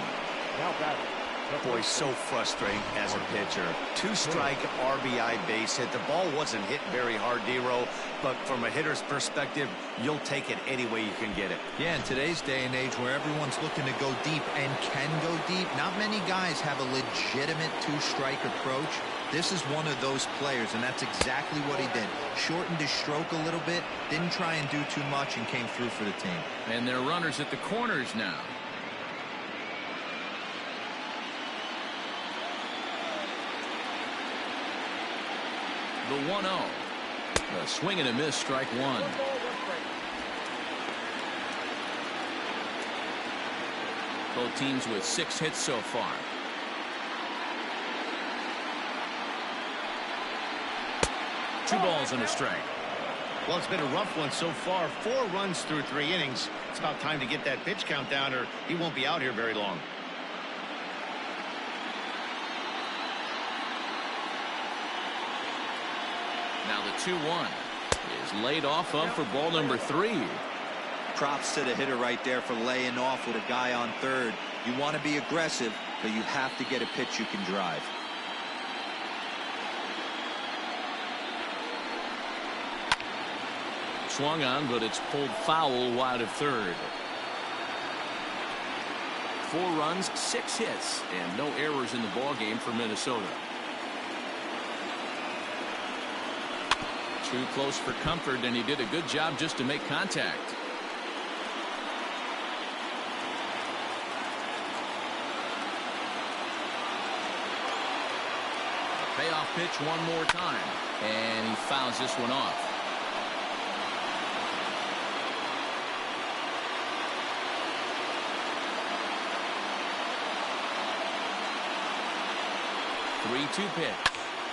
Boy, so frustrating as a pitcher. 2-strike RBI base hit. The ball wasn't hit very hard, D-Row, but from a hitter's perspective, you'll take it any way you can get it. Yeah, in today's day and age where everyone's looking to go deep and can go deep, not many guys have a legitimate 2-strike approach. This is one of those players, and that's exactly what he did. Shortened his stroke a little bit, didn't try and do too much, and came through for the team. And they're runners at the corners now. The 1-0. A swing and a miss, strike one. Both teams with 6 hits so far. Two balls and a strike. Well, it's been a rough one so far. 4 runs through 3 innings. It's about time to get that pitch count down, or he won't be out here very long. Now the 2-1 is laid off of for ball number 3. Props to the hitter right there for laying off with a guy on third. You want to be aggressive, but you have to get a pitch you can drive. Swung on, but it's pulled foul wide of third. 4 runs, 6 hits, and no errors in the ballgame for Minnesota. Too close for comfort, and he did a good job just to make contact. Payoff pitch one more time, and he fouls this one off. Three-two pitch.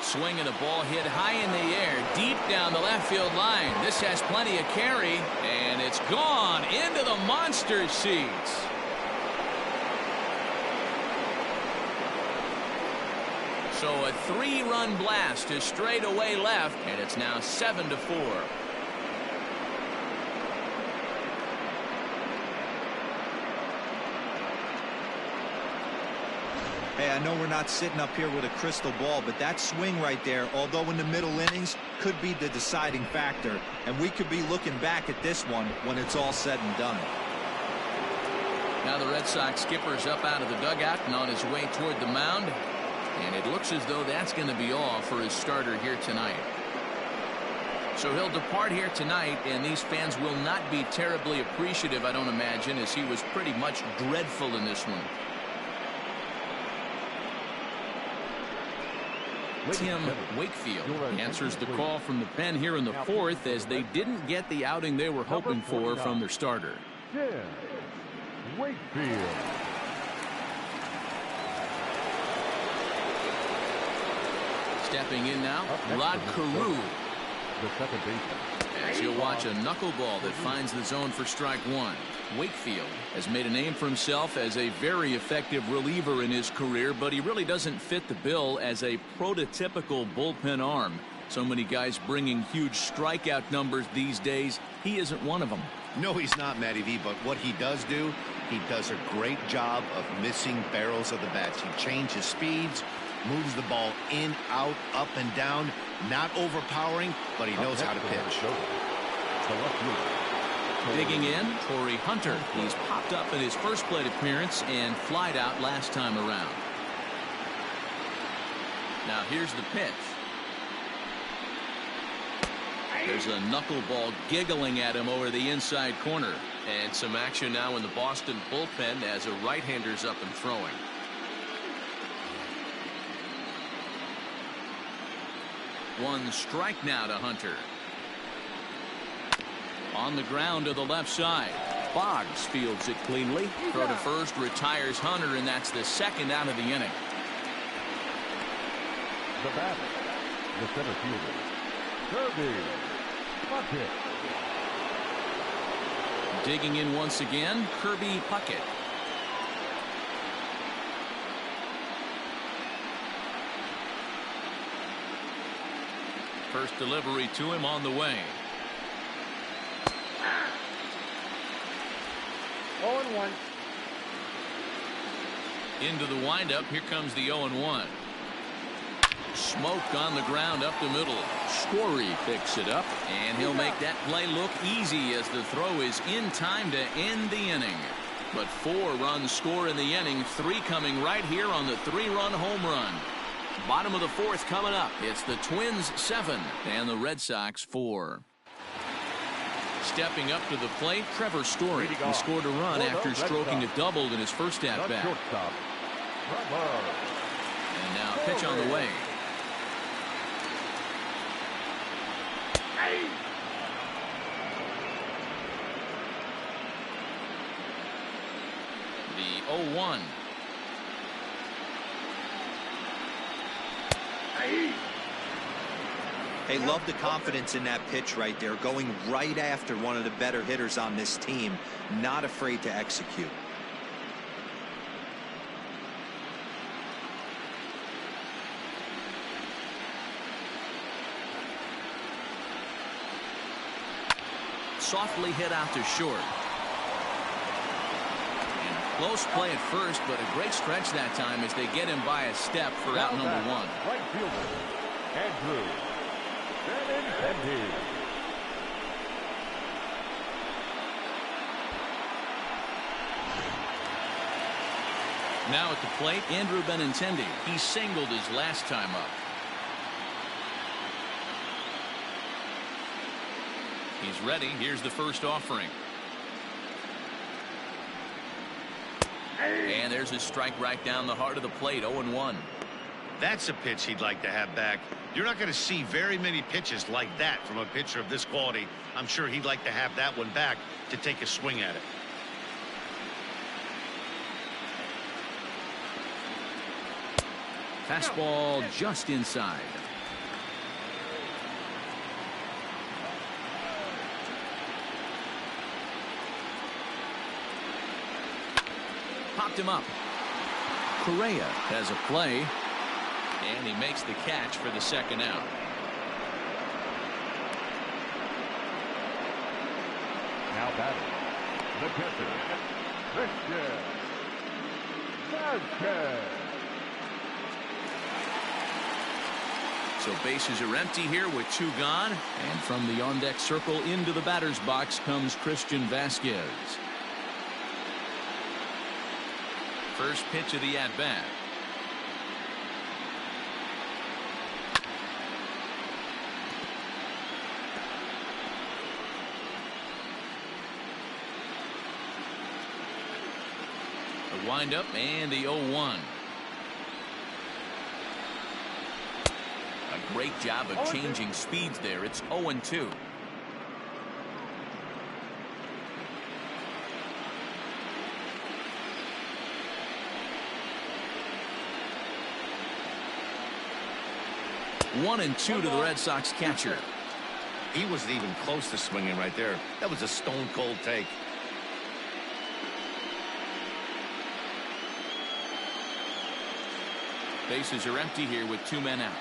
Swing and a ball hit high in the air, deep down the left field line. This has plenty of carry, and it's gone into the monster seats. So a 3-run blast to straightaway left, and it's now 7-4. Hey, I know we're not sitting up here with a crystal ball, but that swing right there, although in the middle innings, could be the deciding factor. And we could be looking back at this one when it's all said and done. Now the Red Sox skipper's up out of the dugout and on his way toward the mound. And it looks as though that's going to be all for his starter here tonight. So he'll depart here tonight, and these fans will not be terribly appreciative, I don't imagine, as he was pretty much dreadful in this one. Tim Wakefield answers the call from the pen here in the 4th, as they didn't get the outing they were hoping for from their starter. Tim Wakefield. Stepping in now, Rod Carew. The second baseman. As you'll watch a knuckleball that finds the zone for strike one. Wakefield has made a name for himself as a very effective reliever in his career, but he really doesn't fit the bill as a prototypical bullpen arm. So many guys bringing huge strikeout numbers these days. He isn't one of them. No, he's not, Matty V, but what he does do, he does a great job of missing barrels of the bats. He changes speeds, moves the ball in, out, up, and down. Not overpowering, but he knows how to pitch. Digging in, Torrey Hunter. He's popped up in his first plate appearance and flied out last time around. Now here's the pitch. There's a knuckleball giggling at him over the inside corner. And some action now in the Boston bullpen as a right-hander's up and throwing. One strike now to Hunter. On the ground to the left side. Boggs fields it cleanly. Throw to first, retires Hunter, and that's the second out of the inning. The batter, the center fielder, Kirby Puckett. Digging in once again, Kirby Puckett. First delivery to him on the way. 0-1. Into the windup. Here comes the 0-1. Smoke on the ground up the middle. Story picks it up, and he'll make that play look easy as the throw is in time to end the inning. But 4 runs score in the inning, 3 coming right here on the 3-run home run. Bottom of the 4th coming up. It's the Twins 7 and the Red Sox 4. Stepping up to the plate, Trevor Story. He scored a run after stroking a double in his first at bat. And now pitch on the way. The 0-1. Hey, love the confidence in that pitch right there, going right after one of the better hitters on this team, not afraid to execute. Softly hit out to short. And a close play at first, but a great stretch that time as they get him by a step for out number one. Right fielder, Andrew Benintendi. Now at the plate, Andrew Benintendi. He singled his last time up. He's ready. Here's the first offering. And there's a strike right down the heart of the plate. 0-1. That's a pitch he'd like to have back. You're not going to see very many pitches like that from a pitcher of this quality. I'm sure he'd like to have that one back to take a swing at it. Fastball just inside. Popped him up. Correa has a play, and he makes the catch for the second out. Now batting, the catcher, Christian Sanchez. So bases are empty here with two gone, and from the on-deck circle into the batter's box comes Christian Vasquez. First pitch of the at-bat. A windup and the 0-1. A great job of changing speeds there. It's 0-2. One and two to the Red Sox catcher. He wasn't even close to swinging right there. That was a stone cold take. Bases are empty here with two men out.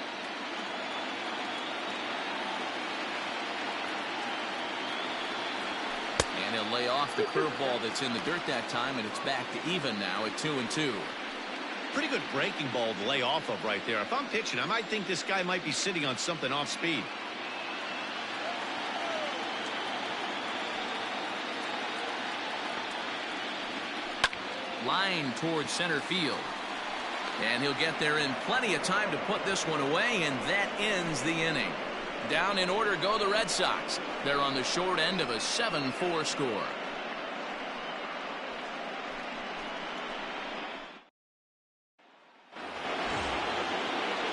And he'll lay off the curveball that's in the dirt that time, and it's back to even now at 2-2. Pretty good breaking ball to lay off of right there. If I'm pitching, I might think this guy might be sitting on something off speed. Line towards center field. And he'll get there in plenty of time to put this one away, and that ends the inning. Down in order go the Red Sox. They're on the short end of a 7-4 score.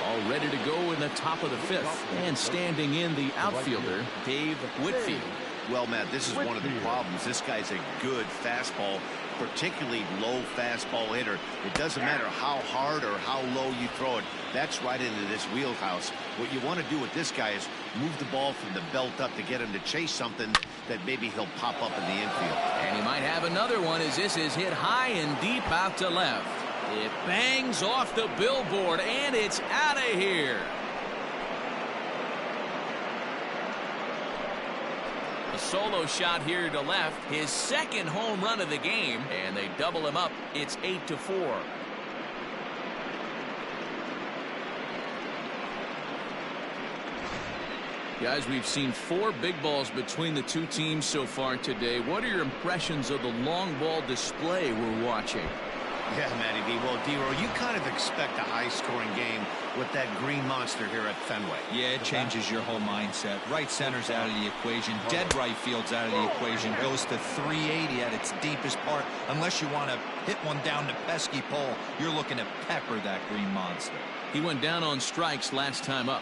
All ready to go in the top of the fifth. And standing in the outfielder, Dave Whitfield. Well, Matt, this is one of the problems. This guy's a good fastball, particularly low fastball hitter. It doesn't matter how hard or how low you throw it. That's right into this wheelhouse. What you want to do with this guy is move the ball from the belt up to get him to chase something that maybe he'll pop up in the infield. And he might have another one as this is hit high and deep out to left. It bangs off the billboard, and it's out of here. A solo shot here to left, his second home run of the game, and they double him up. It's 8-4. Guys, we've seen 4 big balls between the two teams so far today. What are your impressions of the long ball display we're watching? Yeah, Matty B. Well, D-Row, you kind of expect a high-scoring game with that green monster here at Fenway. Yeah, it changes your whole mindset. Right center's out of the equation. Dead right field's out of the equation. Goes to 380 at its deepest part. Unless you want to hit one down the pesky pole, you're looking to pepper that green monster. He went down on strikes last time up.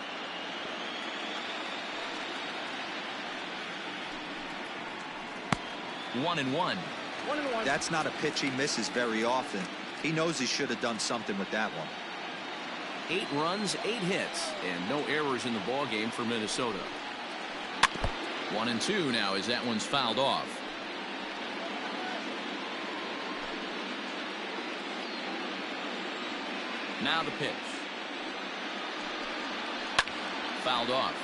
1-1. That's not a pitch he misses very often. He knows he should have done something with that one. 8 runs, 8 hits, and no errors in the ball game for Minnesota. 1-2 now as that one's fouled off. Now the pitch. Fouled off.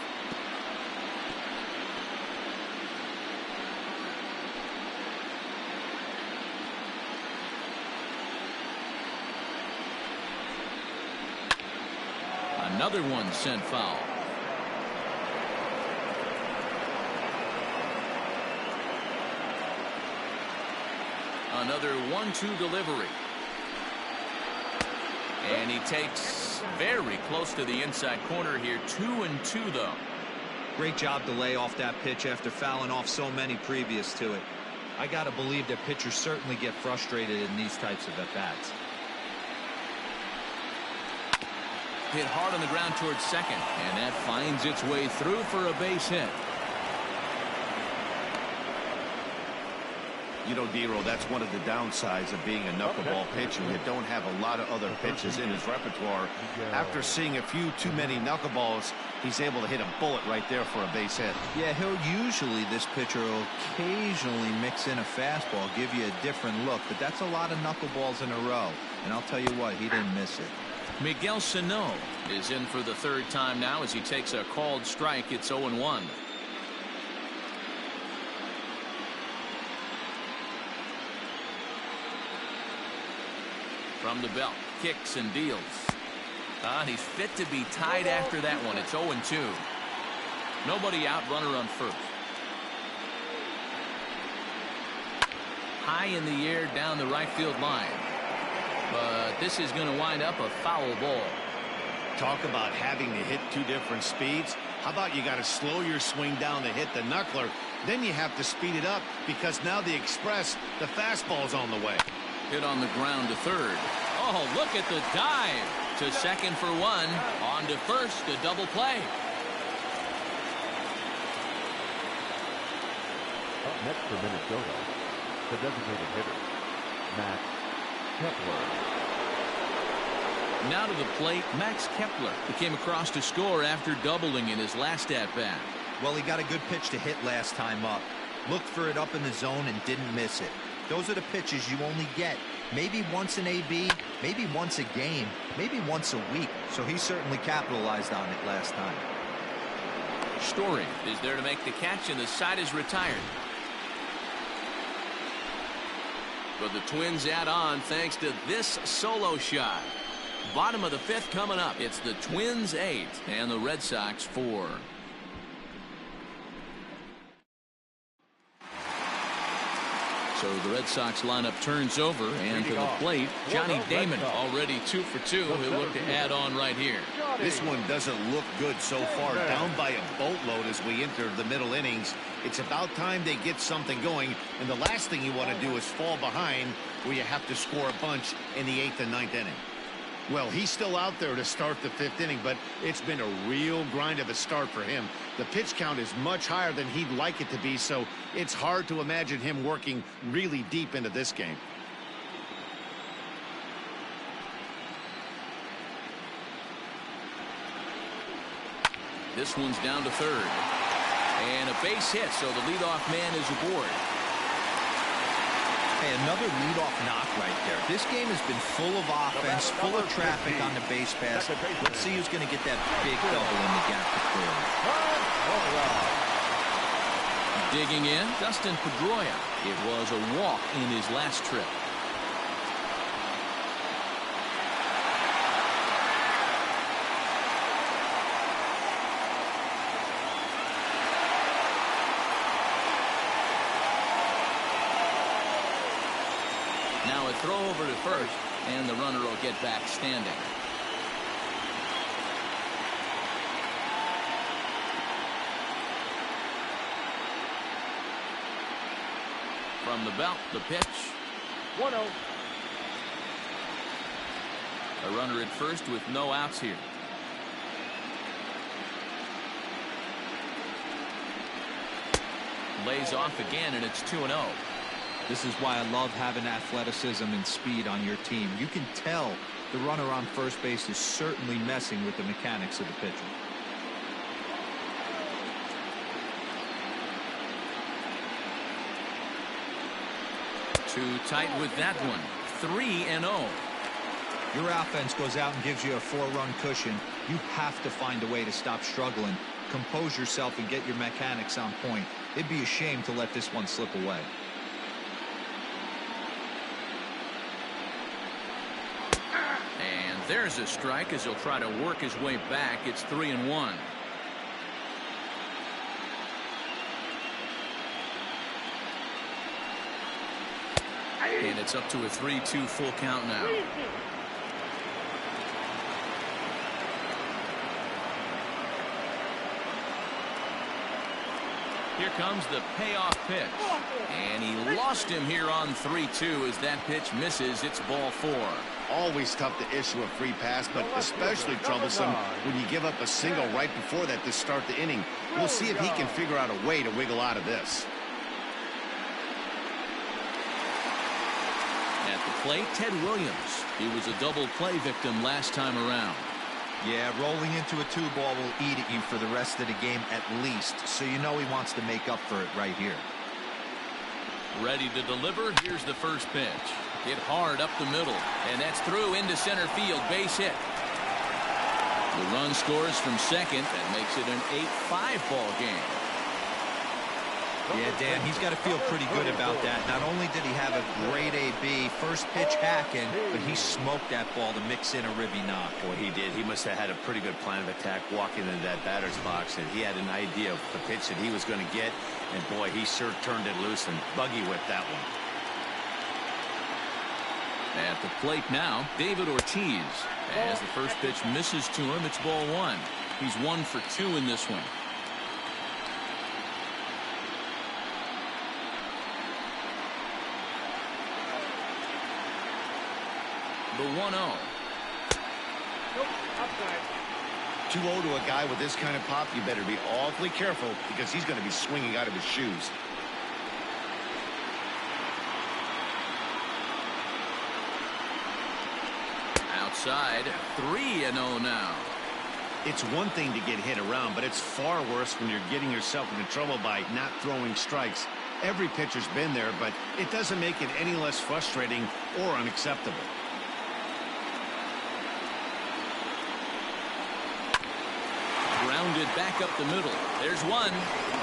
Another one sent foul. Another 1-2 delivery. And he takes very close to the inside corner here. 2-2 though. Great job to lay off that pitch after fouling off so many previous to it. I got to believe that pitchers certainly get frustrated in these types of at-bats. Hit hard on the ground towards second, and that finds its way through for a base hit. You know, Dero, that's one of the downsides of being a knuckleball pitcher. You don't have a lot of other pitches in his repertoire. After seeing a few too many knuckleballs, he's able to hit a bullet right there for a base hit. Yeah, this pitcher will occasionally mix in a fastball, give you a different look, but that's a lot of knuckleballs in a row. And I'll tell you what, he didn't miss it. Miguel Sano is in for the 3rd time now as he takes a called strike. It's 0-1. From the belt, kicks and deals. And he's fit to be tied after that one. It's 0-2. Nobody out, runner on first. High in the air down the right field line. But this is going to wind up a foul ball. Talk about having to hit 2 different speeds. How about you got to slow your swing down to hit the knuckler, then you have to speed it up because now the express, the fastball's on the way. Hit on the ground to third. Oh, look at the dive to second for 1. On to first, a double play. Up next for Minnesota, the designated hitter, Max Kepler. Now to the plate, Max Kepler, who came across to score after doubling in his last at-bat. Well, he got a good pitch to hit last time up. Looked for it up in the zone and didn't miss it. Those are the pitches you only get maybe once in AB, maybe once a game, maybe once a week. So he certainly capitalized on it last time. Story is there to make the catch, and the side is retired. But the Twins add on thanks to this solo shot. Bottom of the 5th coming up. It's the Twins 8 and the Red Sox 4. So the Red Sox lineup turns over, and to the plate, Johnny Damon already 2 for 2. He'll look to add on right here. This one doesn't look good so far. Down by a boatload as we enter the middle innings. It's about time they get something going, and the last thing you want to do is fall behind where you have to score a bunch in the 8th and 9th inning. Well, he's still out there to start the 5th inning, but it's been a real grind of a start for him. The pitch count is much higher than he'd like it to be, so it's hard to imagine him working really deep into this game. This one's down to third. And a base hit, so the leadoff man is aboard. Hey, another leadoff knock right there. This game has been full of offense, full of traffic on the base pass. Let's see who's going to get that big double in the gap to clear. Digging in, Dustin Pedroia. It was a walk in his last trip. Now a throw over to first, and the runner will get back standing. From the belt, the pitch. 1-0. A runner at first with no outs here. Lays off again, and it's 2-0. This is why I love having athleticism and speed on your team. You can tell the runner on first base is certainly messing with the mechanics of the pitcher. Too tight with that one. 3-0. Your offense goes out and gives you a 4-run cushion. You have to find a way to stop struggling, compose yourself, and get your mechanics on point. It'd be a shame to let this one slip away. And there's a strike as he'll try to work his way back. It's 3-1. And it's up to a 3-2 full count now. Here comes the payoff pitch. And he lost him here on 3-2 as that pitch misses. It's ball 4. Always tough to issue a free pass, but especially troublesome when you give up a single right before that to start the inning. We'll see if he can figure out a way to wiggle out of this. At the plate, Ted Williams. He was a double play victim last time around. Yeah, rolling into a 2-ball will eat at you for the rest of the game at least, so you know he wants to make up for it right here. Ready to deliver. Here's the first pitch. Hit hard up the middle, and that's through into center field. Base hit. The run scores from second. That makes it an 8-5 ball game. Yeah, Dan, he's got to feel pretty good about that. Not only did he have a great AB, first pitch hacking, but he smoked that ball to mix in a ribby knock. Boy, he did. He must have had a pretty good plan of attack walking into that batter's box, and he had an idea of the pitch that he was going to get, and boy, he sure turned it loose and buggy whipped that one. At the plate now, David Ortiz. As the first pitch misses to him, it's ball 1. He's 1 for 2 in this one. The 1-0. 2-0 to a guy with this kind of pop, you better be awfully careful because he's going to be swinging out of his shoes. Outside, 3-0 now. It's one thing to get hit around, but it's far worse when you're getting yourself into trouble by not throwing strikes. Every pitcher's been there, but it doesn't make it any less frustrating or unacceptable. Grounded back up the middle. There's one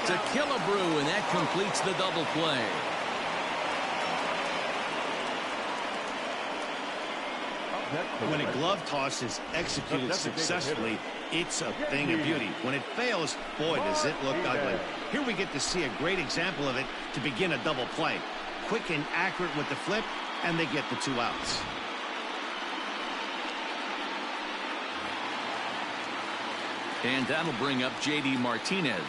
to Killebrew, and that completes the double play. When a glove toss is executed successfully, it's a thing of beauty. When it fails, boy, does it look ugly. Here we get to see a great example of it to begin a double play. Quick and accurate with the flip, and they get the 2 outs. And that'll bring up J.D. Martinez.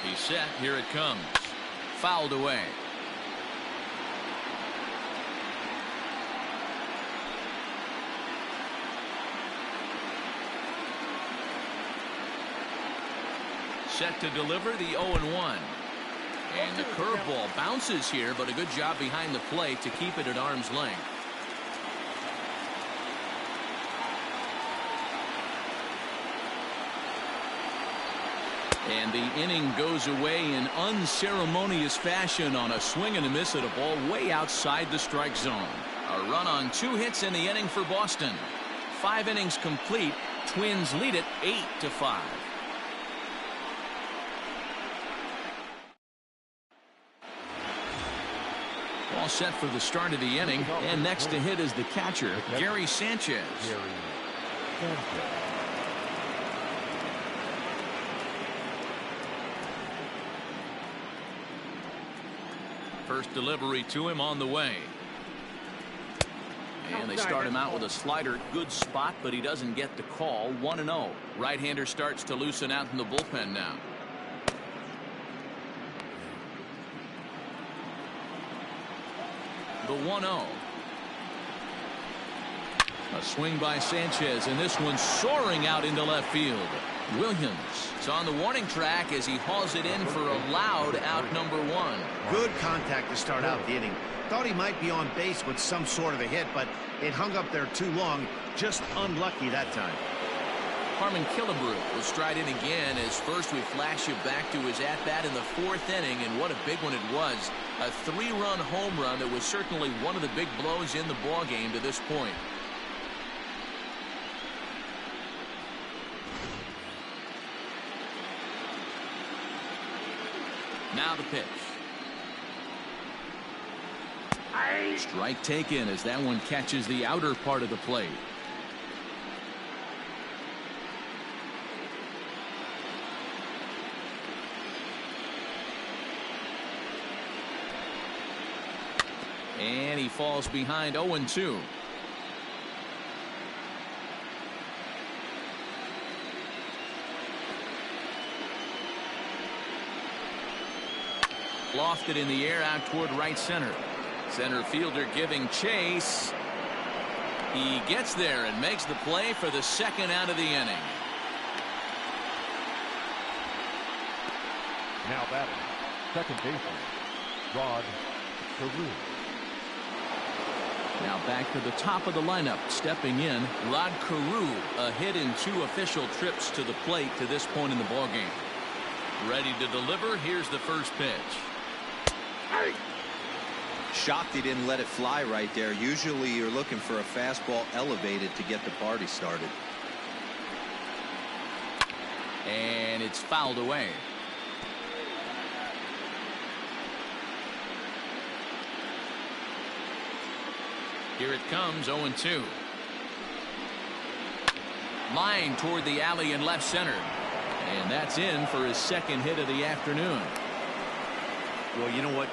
He's set. Here it comes. Fouled away. Set to deliver the 0-1. And the curveball bounces here, but a good job behind the plate to keep it at arm's length. And the inning goes away in unceremonious fashion on a swing and a miss at a ball way outside the strike zone. A run on 2 hits in the inning for Boston. 5 innings complete. Twins lead it 8-5. All set for the start of the inning, and next to hit is the catcher, Gary Sanchez. First delivery to him on the way. And they start him out with a slider. Good spot, but he doesn't get the call. 1-0. Right-hander starts to loosen out in the bullpen now. The 1-0. A swing by Sanchez, and this one soaring out into left field. Williams is on the warning track as he hauls it in for a loud out number 1. Good contact to start out the inning. Thought he might be on base with some sort of a hit, but it hung up there too long. Just unlucky that time. Harmon Killebrew will stride in again as first we flash you back to his at-bat in the 4th inning, and what a big one it was. A 3-run home run that was certainly one of the big blows in the ballgame to this point. Now the pitch. Strike taken as that one catches the outer part of the plate. And he falls behind 0-2. Lofted in the air out toward right center. Center fielder giving chase. He gets there and makes the play for the 2nd out of the inning. Now batting, second baseman, Rod Carew. Now back to the top of the lineup. Stepping in, Rod Carew, a hit in 2 official trips to the plate to this point in the ballgame. Ready to deliver. Here's the first pitch. Shocked he didn't let it fly right there. Usually you're looking for a fastball elevated to get the party started. And it's fouled away. Here it comes, 0-2. Line toward the alley in left center. And that's in for his 2nd hit of the afternoon. Well, you know what?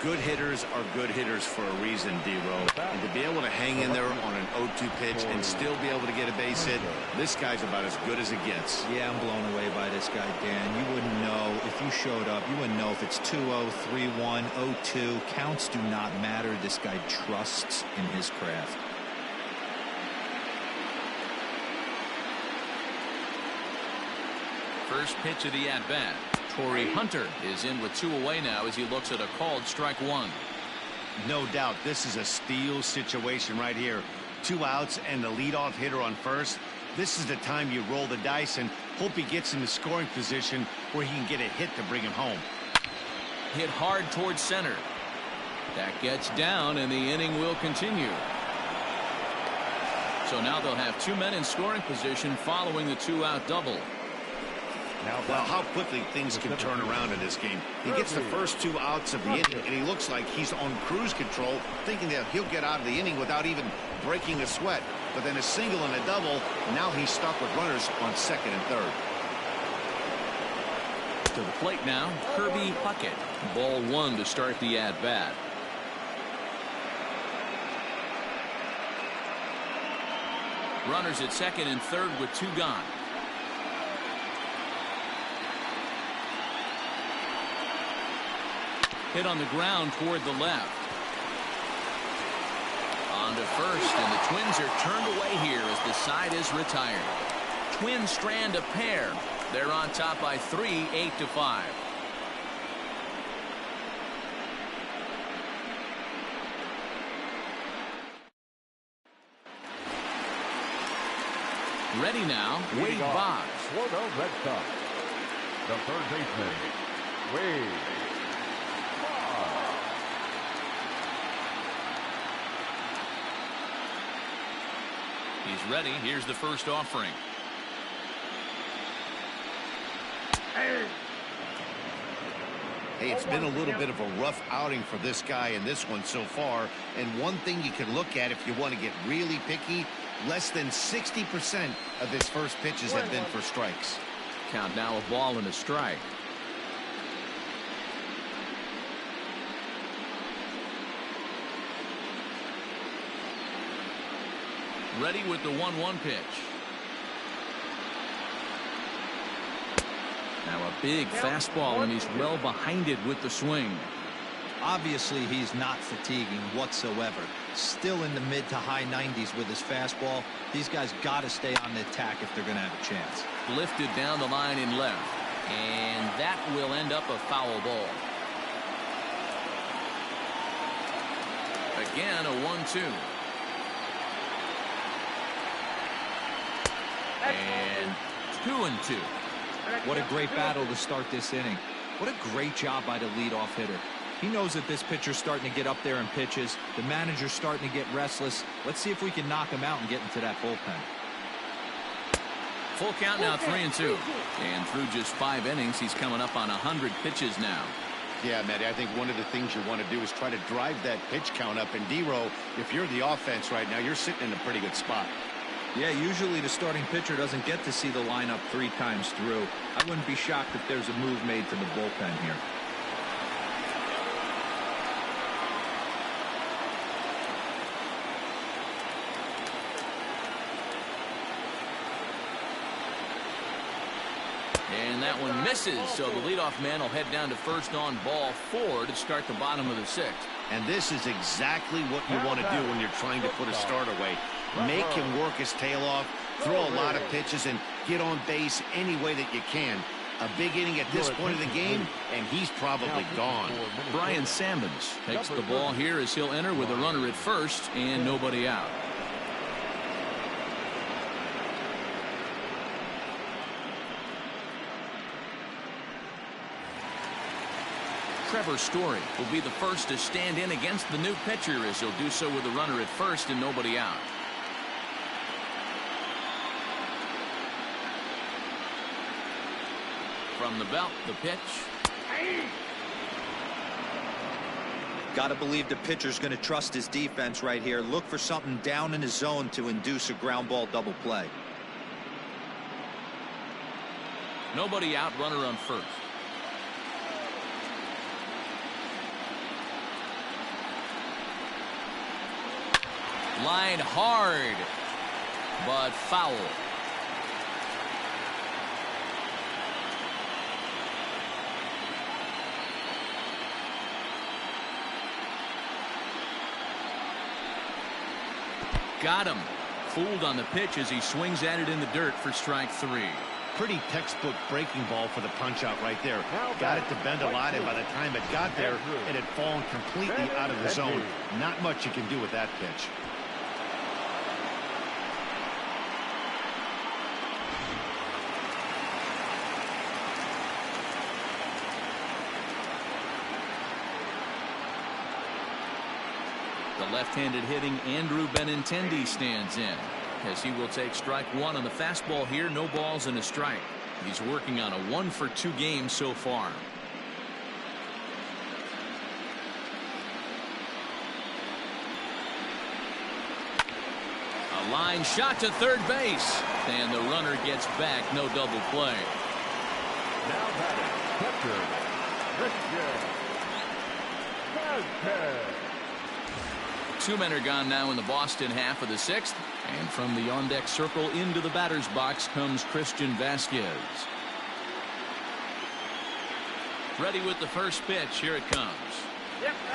Good hitters are good hitters for a reason, D-Row. And to be able to hang in there on an 0-2 pitch and still be able to get a base hit, this guy's about as good as it gets. Yeah, I'm blown away by this guy, Dan. You wouldn't know if you showed up. You wouldn't know if it's 2-0, 3-1, 0-2. Counts do not matter. This guy trusts in his craft. First pitch of the at-bat. Torrey Hunter is in with 2 away now as he looks at a called strike 1. No doubt this is a steal situation right here. 2 outs and the leadoff hitter on first. This is the time you roll the dice and hope he gets in the scoring position where he can get a hit to bring him home. Hit hard towards center. That gets down and the inning will continue. So now they'll have 2 men in scoring position following the 2-out double. Well, how quickly things can turn around in this game. He gets the first 2 outs of the inning, and he looks like he's on cruise control, thinking that he'll get out of the inning without even breaking a sweat. But then a single and a double, now he's stuck with runners on 2nd and 3rd. To the plate now, Kirby Puckett. Ball 1 to start the at-bat. Runners at 2nd and 3rd with 2 gone. Hit on the ground toward the left. On to first, and the Twins are turned away here as the side is retired. Twins strand a pair. They're on top by 3, 8-5. Ready now, Wade Boggs. For the Red Sox, the third baseman, Wade. He's ready. Here's the first offering. Hey, it's been a little bit of a rough outing for this guy in this one so far. And one thing you can look at if you want to get really picky, less than 60% of his first pitches have been for strikes. Count now a ball and a strike. Ready with the 1-1 pitch. Now a big fastball, and he's well behind it with the swing. Obviously, he's not fatiguing whatsoever. Still in the mid to high 90s with his fastball. These guys got to stay on the attack if they're going to have a chance. Lifted down the line in left. And that will end up a foul ball. Again, a 1-2. And 2-2. What a great battle to start this inning. What a great job by the leadoff hitter. He knows that this pitcher's starting to get up there in pitches. The manager's starting to get restless. Let's see if we can knock him out and get into that bullpen. Full count now, 3-2. And through just 5 innings, he's coming up on 100 pitches now. Yeah, Matty, I think one of the things you want to do is try to drive that pitch count up. And D-Row, if you're the offense right now, you're sitting in a pretty good spot. Yeah, usually the starting pitcher doesn't get to see the lineup 3 times through. I wouldn't be shocked if there's a move made to the bullpen here. And that one misses, so the leadoff man will head down to first on ball 4 to start the bottom of the 6th. And this is exactly what you want to do when you're trying to put a start away. Make him work his tail off, throw a lot of pitches, and get on base any way that you can. A big inning at this point of the game, and he's probably gone. Brian Sammons takes the ball here as he'll enter with a runner at first and nobody out. Trevor Story will be the first to stand in against the new pitcher as he'll do so with a runner at first and nobody out. From the belt, the pitch. Got to believe the pitcher's going to trust his defense right here. Look for something down in his zone to induce a ground ball double play. Nobody out, runner on first. Line hard, but foul. Got him. Fooled on the pitch as he swings at it in the dirt for strike 3. Pretty textbook breaking ball for the punch out right there. Got it to bend a lot, and by the time it got there, it had fallen completely out of the zone. Not much you can do with that pitch. The left-handed hitting Andrew Benintendi stands in as he will take strike 1 on the fastball here. No balls and a strike. He's working on a 1-for-2 game so far. A line shot to third base, and the runner gets back. No double play. Now batting, catcher, Christian. 2 men are gone now in the Boston half of the 6th. And from the on-deck circle into the batter's box comes Christian Vasquez. Ready with the first pitch. Here it comes.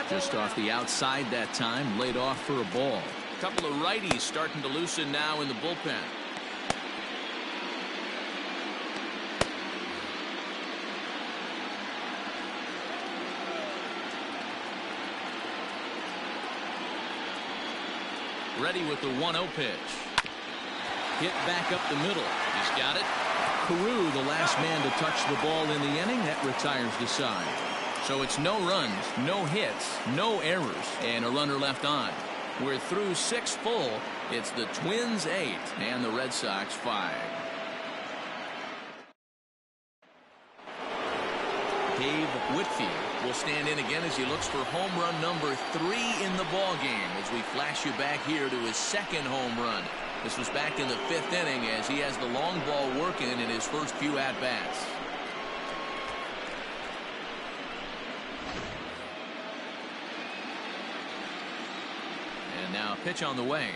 Just off the outside that time. Laid off for a ball. A couple of righties starting to loosen now in the bullpen. Ready with the 1-0 pitch. Hit back up the middle. He's got it. Carew, the last man to touch the ball in the inning. That retires the side. So it's no runs, no hits, no errors, and a runner left on. We're through 6 full. It's the Twins 8 and the Red Sox 5. Dave Whitfield will stand in again as he looks for home run number 3 in the ball game as we flash you back here to his 2nd home run. This was back in the 5th inning as he has the long ball working in his first few at-bats. And now a pitch on the way.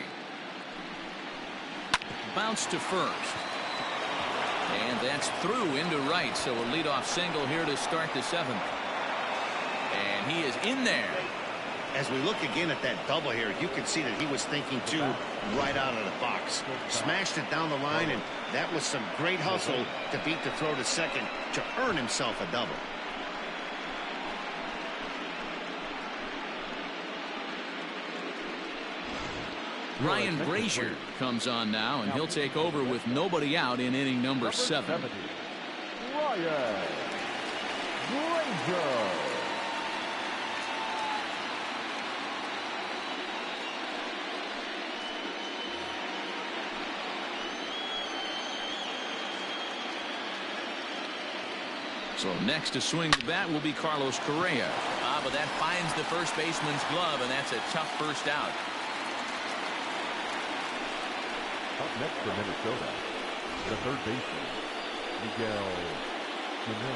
Bounce to first. And that's through into right, so a leadoff single here to start the 7th. And he is in there. As we look again at that double here, you can see that he was thinking too right out of the box. Smashed it down the line, and that was some great hustle to beat the throw to second to earn himself a double. Ryan Brazier comes on now, and he'll take over with nobody out in inning number 7. Ryan Brazier. So next to swing the bat will be Carlos Correa. But that finds the first baseman's glove, and that's a tough first out. Up next for Minnesota, the third baseman, Miguel Sano.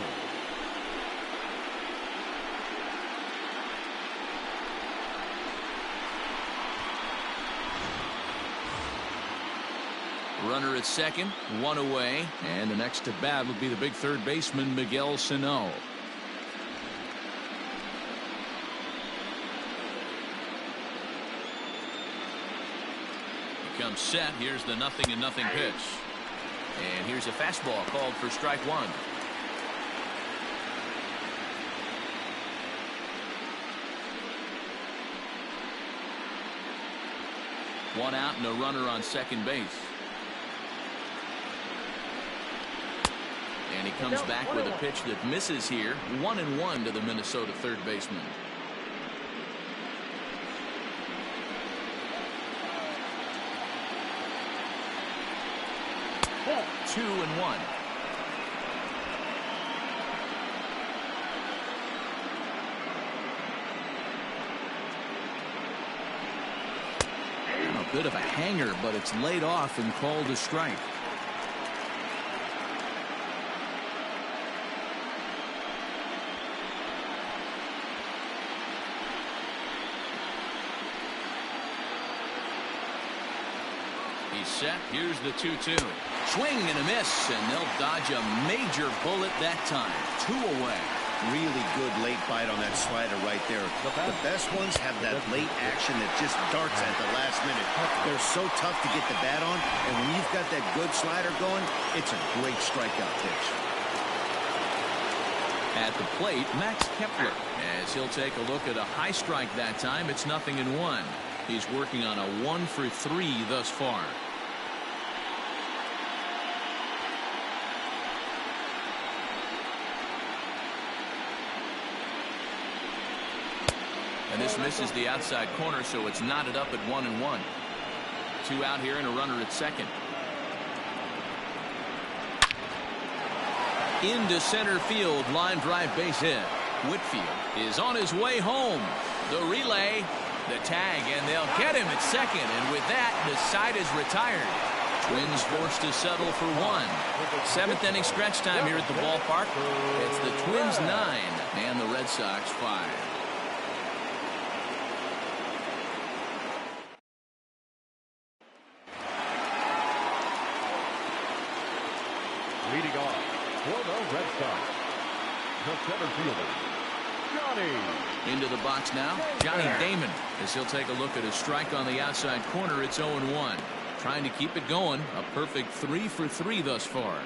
Runner at second, 1 away, and the next to bat will be the big third baseman, Miguel Sano. He comes set. Here's the 0-0 pitch. And here's a fastball called for strike 1. One out and a runner on second base. And he comes back with a pitch that misses here. 1-1 to the Minnesota third baseman. Oh, 2-1. A bit of a hanger, but it's laid off and called a strike. He's set. Here's the 2-2. Swing and a miss, and they'll dodge a major bullet that time. 2 away. Really good late bite on that slider right there. The best ones have that late action that just darts at the last minute. They're so tough to get the bat on, and when you've got that good slider going, it's a great strikeout pitch. At the plate, Max Kepler, as he'll take a look at a high strike that time. It's 0-1. He's working on a 1 for 3 thus far. And this misses the outside corner, so it's knotted up at 1-1. 2 out here and a runner at second. Into center field, line drive base hit. Whitfield is on his way home. The relay, the tag, and they'll get him at second. And with that, the side is retired. Twins forced to settle for 1. 7th inning stretch time here at the ballpark. It's the Twins 9 and the Red Sox 5. Leading off for the Red Sox, the center fielder, Johnny. Into the box now, Johnny Damon, as he'll take a look at a strike on the outside corner. It's 0-1. Trying to keep it going. A perfect 3 for 3 thus far.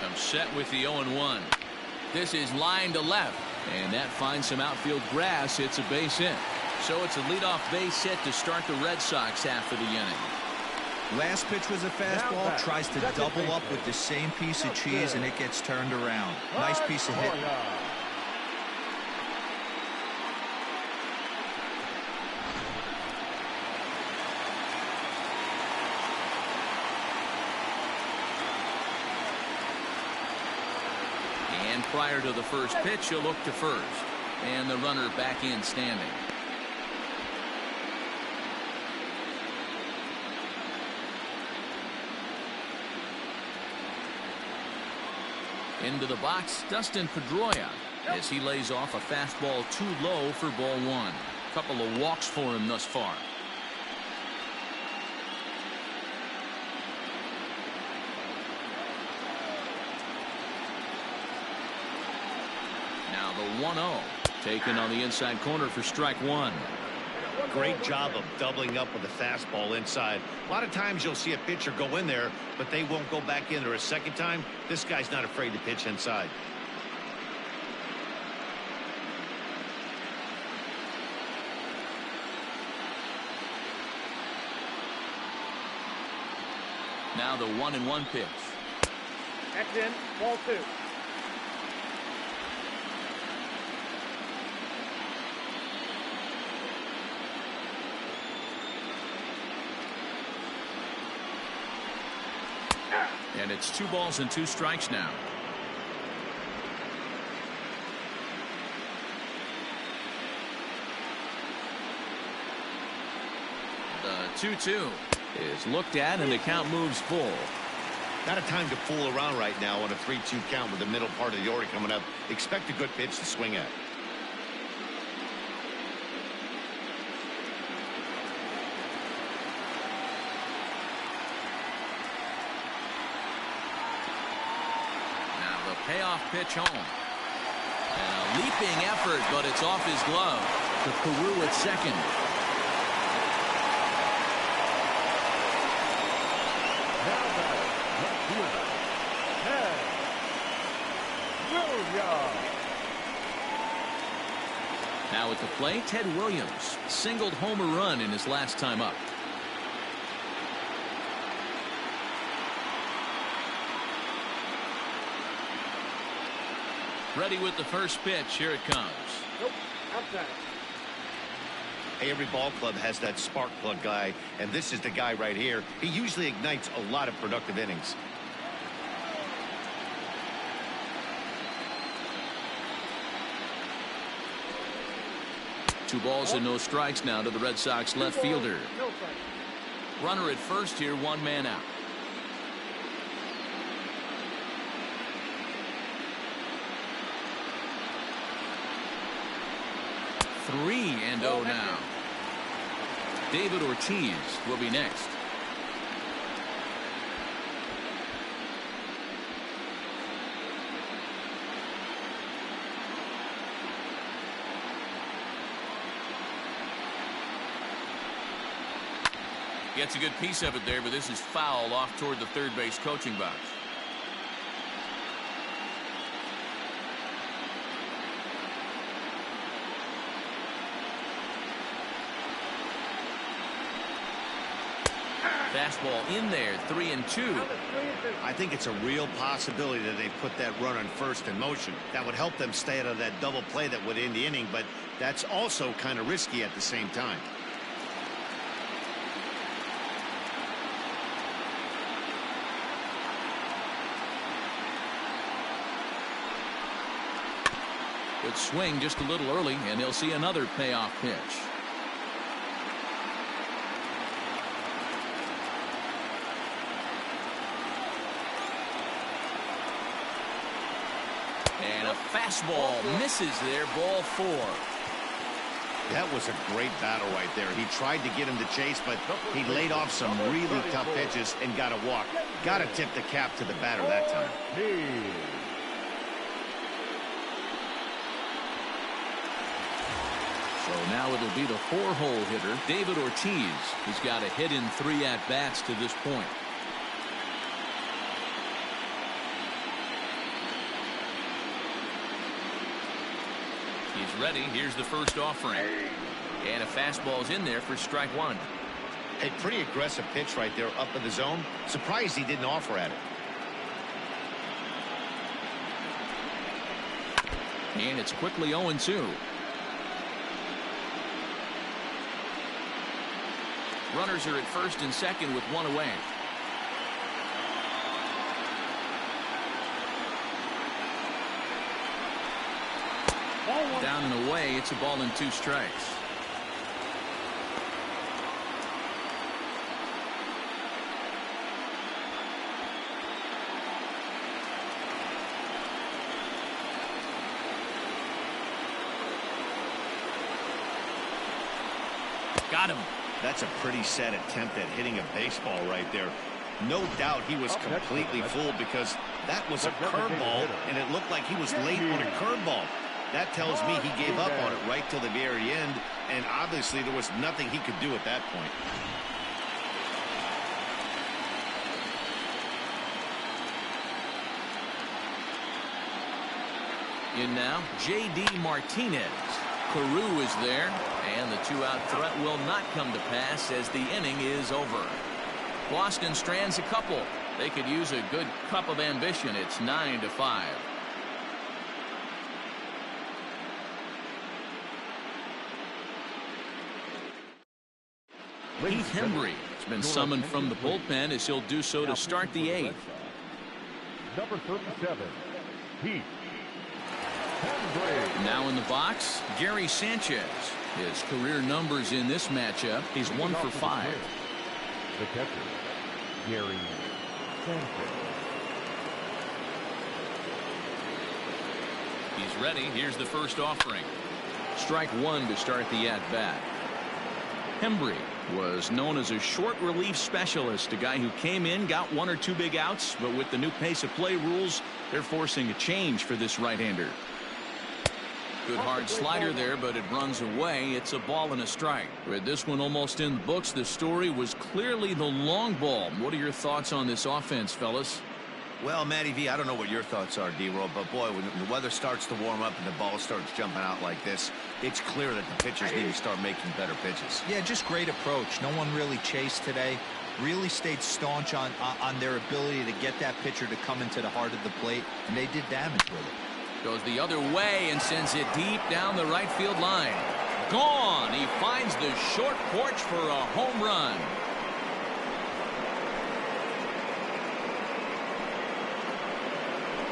Comes set with the 0-1. This is line to left. And that finds some outfield grass. It's a base hit. So it's a leadoff base hit to start the Red Sox half of the inning. Last pitch was a fastball. Tries to double up with the same piece of cheese, and it gets turned around. Nice piece of hitting. And prior to the first pitch, he'll look to first. And the runner back in standing. Into the box, Dustin Pedroia, as he lays off a fastball too low for ball 1. Couple of walks for him thus far. Now the 1-0. Taken on the inside corner for strike one. Great job of doubling up with the fastball inside. A lot of times you'll see a pitcher go in there, but they won't go back in there a second time. This guy's not afraid to pitch inside. Now the 1-1 pitch. X in, ball 2. And it's 2 balls and 2 strikes now. The 2-2 is looked at and the count moves full. Not a time to fool around right now on a 3-2 count with the middle part of the order coming up. Expect a good pitch to swing at. Now the payoff pitch home. And a leaping effort, but it's off his glove. To Peru at second. Now at the plate, Ted Williams singled home a run in his last time up. Ready with the first pitch. Here it comes. Nope, outside. Hey, every ball club has that spark plug guy, and this is the guy right here. He usually ignites a lot of productive innings. Two balls and no strikes now to the Red Sox left fielder. No strike. Runner at first here, 1 man out. Three and 0 now. David Ortiz will be next. Gets a good piece of it there, but this is foul off toward the third base coaching box. Fastball in there, 3-2. I think it's a real possibility that they put that run on first in motion. That would help them stay out of that double play that would end the inning, but that's also kind of risky at the same time. Good swing just a little early, and he'll see another payoff pitch. And a fastball misses there, ball 4. That was a great battle right there. He tried to get him to chase, but he laid off some really tough pitches and got a walk. Got to tip the cap to the batter that time. So now it'll be the 4-hole hitter, David Ortiz. He's got a hit in 3 at-bats to this point. He's ready. Here's the first offering. And a fastball's in there for strike 1. A pretty aggressive pitch right there up in the zone. Surprised he didn't offer at it. And it's quickly 0-2. Runners are at first and second with 1 away. Down and away, it's a ball and 2 strikes. Got him. That's a pretty sad attempt at hitting a baseball right there. No doubt he was completely fooled because that was a curveball, and it looked like he was late on a curveball. That tells me he gave up on it right till the very end, and obviously there was nothing he could do at that point. In now, J.D. Martinez. Carew is there, and the two-out threat will not come to pass as the inning is over. Boston strands a couple. They could use a good cup of ambition. It's 9-5. Heath Hembry has been summoned from the bullpen as he'll do so to start the eighth. Number 37, Heath. Now in the box, Gary Sanchez. His career numbers in this matchup, he's 1 for 5. The catcher, Gary Sanchez. He's ready. Here's the first offering. Strike one to start the at-bat. Hembry was known as a short relief specialist, a guy who came in, got 1 or 2 big outs, but with the new pace of play rules, they're forcing a change for this right-hander. Good hard slider there, but it runs away. It's a ball and a strike. With this one almost in the books, the story was clearly the long ball. What are your thoughts on this offense, fellas? Well, Matty V, I don't know what your thoughts are, D-Roll, but boy, when the weather starts to warm up and the ball starts jumping out like this, it's clear that the pitchers need to start making better pitches. Yeah, just great approach. No one really chased today. Really stayed staunch on their ability to get that pitcher to come into the heart of the plate, and they did damage with it. Goes the other way and sends it deep down the right field line. Gone. He finds the short porch for a home run.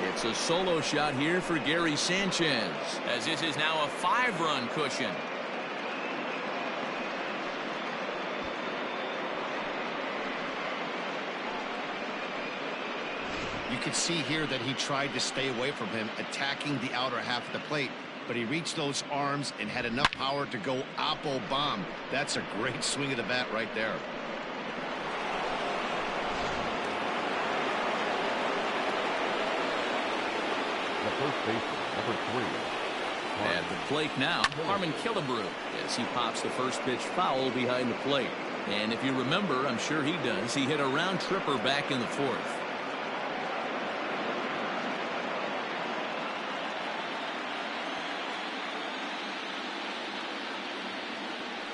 It's a solo shot here for Gary Sanchez, as this is now a 5-run cushion. You could see here that he tried to stay away from him, attacking the outer half of the plate, but he reached those arms and had enough power to go oppo bomb. That's a great swing of the bat right there. The first baseman, number 3. At the plate now, Harmon Killebrew, as he pops the first pitch foul behind the plate. And if you remember, I'm sure he does, he hit a round tripper back in the 4th.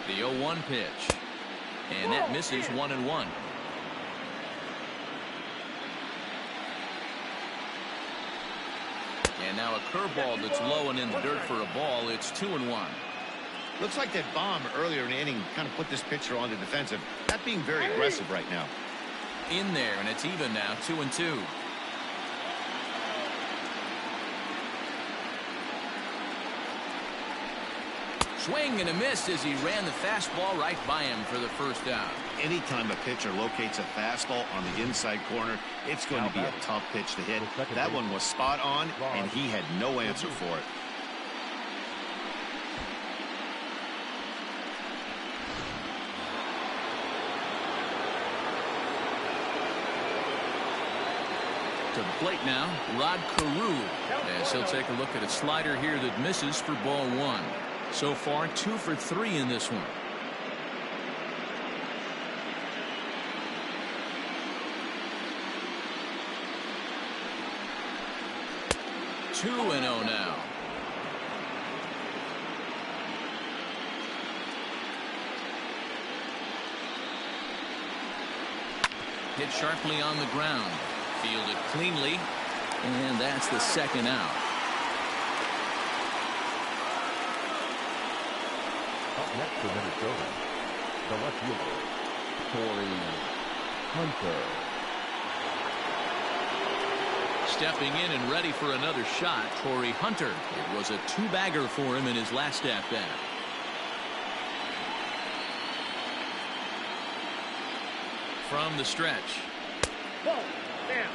The 0-1 pitch, and that misses 1-1. And now a curveball that's low and in the dirt for a ball. It's 2-1. Looks like that bomb earlier in the inning kind of put this pitcher on the defensive. Not being very aggressive right now. In there, and it's even now, 2-2. Swing and a miss as he ran the fastball right by him for the first out. Anytime a pitcher locates a fastball on the inside corner, it's going to be a tough pitch to hit. That one was spot on, and he had no answer for it. To the plate now, Rod Carew, as he'll take a look at a slider here that misses for ball 1. So far, 2 for 3 in this one. Two and 0 now. Hit sharply on the ground. Fielded cleanly, and that's the second out. Up next for Minnesota, the left fielder, Corey Hunter. Stepping in and ready for another shot, Corey Hunter. It was a 2-bagger for him in his last at-bat. From the stretch. Ball, down.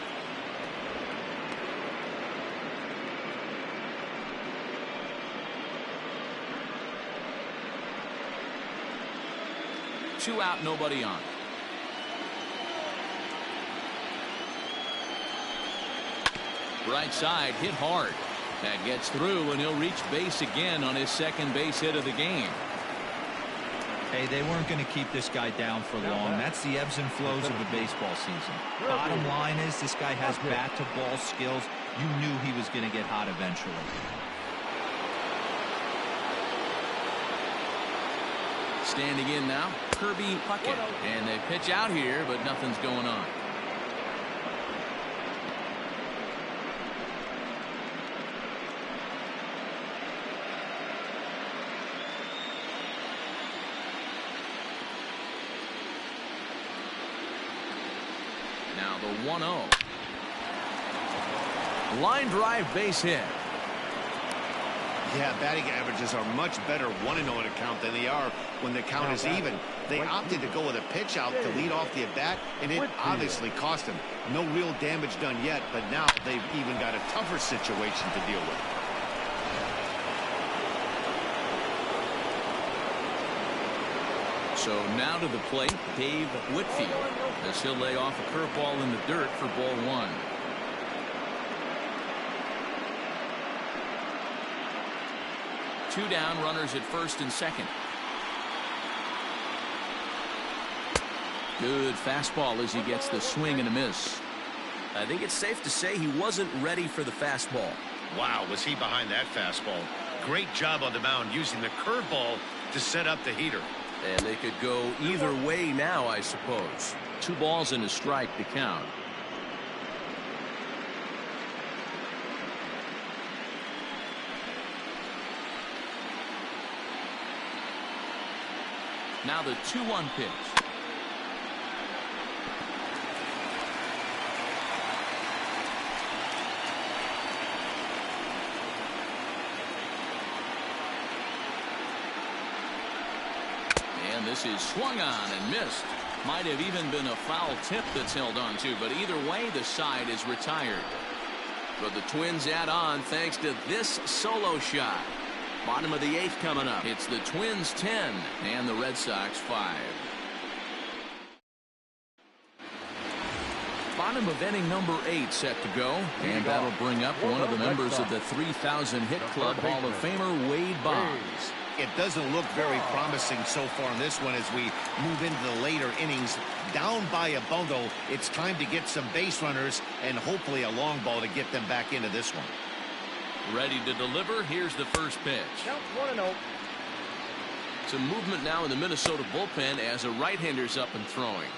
Two out, nobody on. Right side, hit hard. That gets through, and he'll reach base again on his second base hit of the game. Hey, they weren't going to keep this guy down for long. That's the ebbs and flows of a baseball season. Bottom line is this guy has bat-to-ball skills. You knew he was going to get hot eventually. Standing in now, Kirby Puckett. And they pitch out here, but nothing's going on. Now the 1-0. Line drive base hit. Yeah, batting averages are much better 1-0 in a count than they are when the count is even. They opted to go with a pitch out to lead off the at-bat, and it obviously cost them. No real damage done yet, but now they've even got a tougher situation to deal with. So now to the plate, Dave Whitfield, as he'll lay off a curveball in the dirt for ball one. Two down, runners at first and second. Good fastball as he gets the swing and a miss. I think it's safe to say he wasn't ready for the fastball. Wow, was he behind that fastball. Great job on the mound using the curveball to set up the heater. And they could go either way now, I suppose. 2 balls and a strike to count. Now the 2-1 pitch. And this is swung on and missed. Might have even been a foul tip that's held on to, but either way the side is retired. But the Twins add on thanks to this solo shot. Bottom of the 8th coming up. It's the Twins 10 and the Red Sox 5. Bottom of inning number 8 set to go, and that'll bring up one of the members of the 3,000 hit club, Hall of Famer Wade Boggs. It doesn't look very promising so far in this one as we move into the later innings. Down by a bundle, it's time to get some base runners and hopefully a long ball to get them back into this one. Ready to deliver. Here's the first pitch. Count 1-0. Some movement now in the Minnesota bullpen as a right-hander's up and throwing.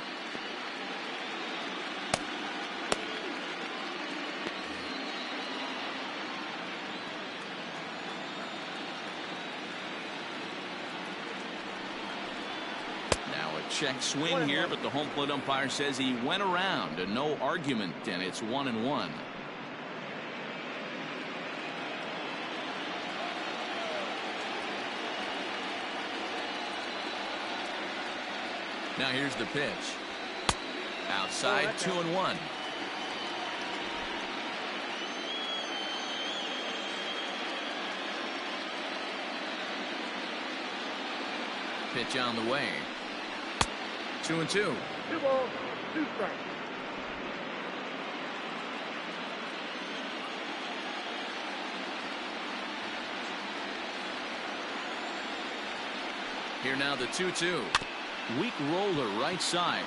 Now a check swing here, but the home plate umpire says he went around, and no argument, and it's 1-1. Now here's the pitch. Outside, 2-1. Pitch on the way. 2-2. 2 balls, 2 strikes. Here now the 2-2. Weak roller right side.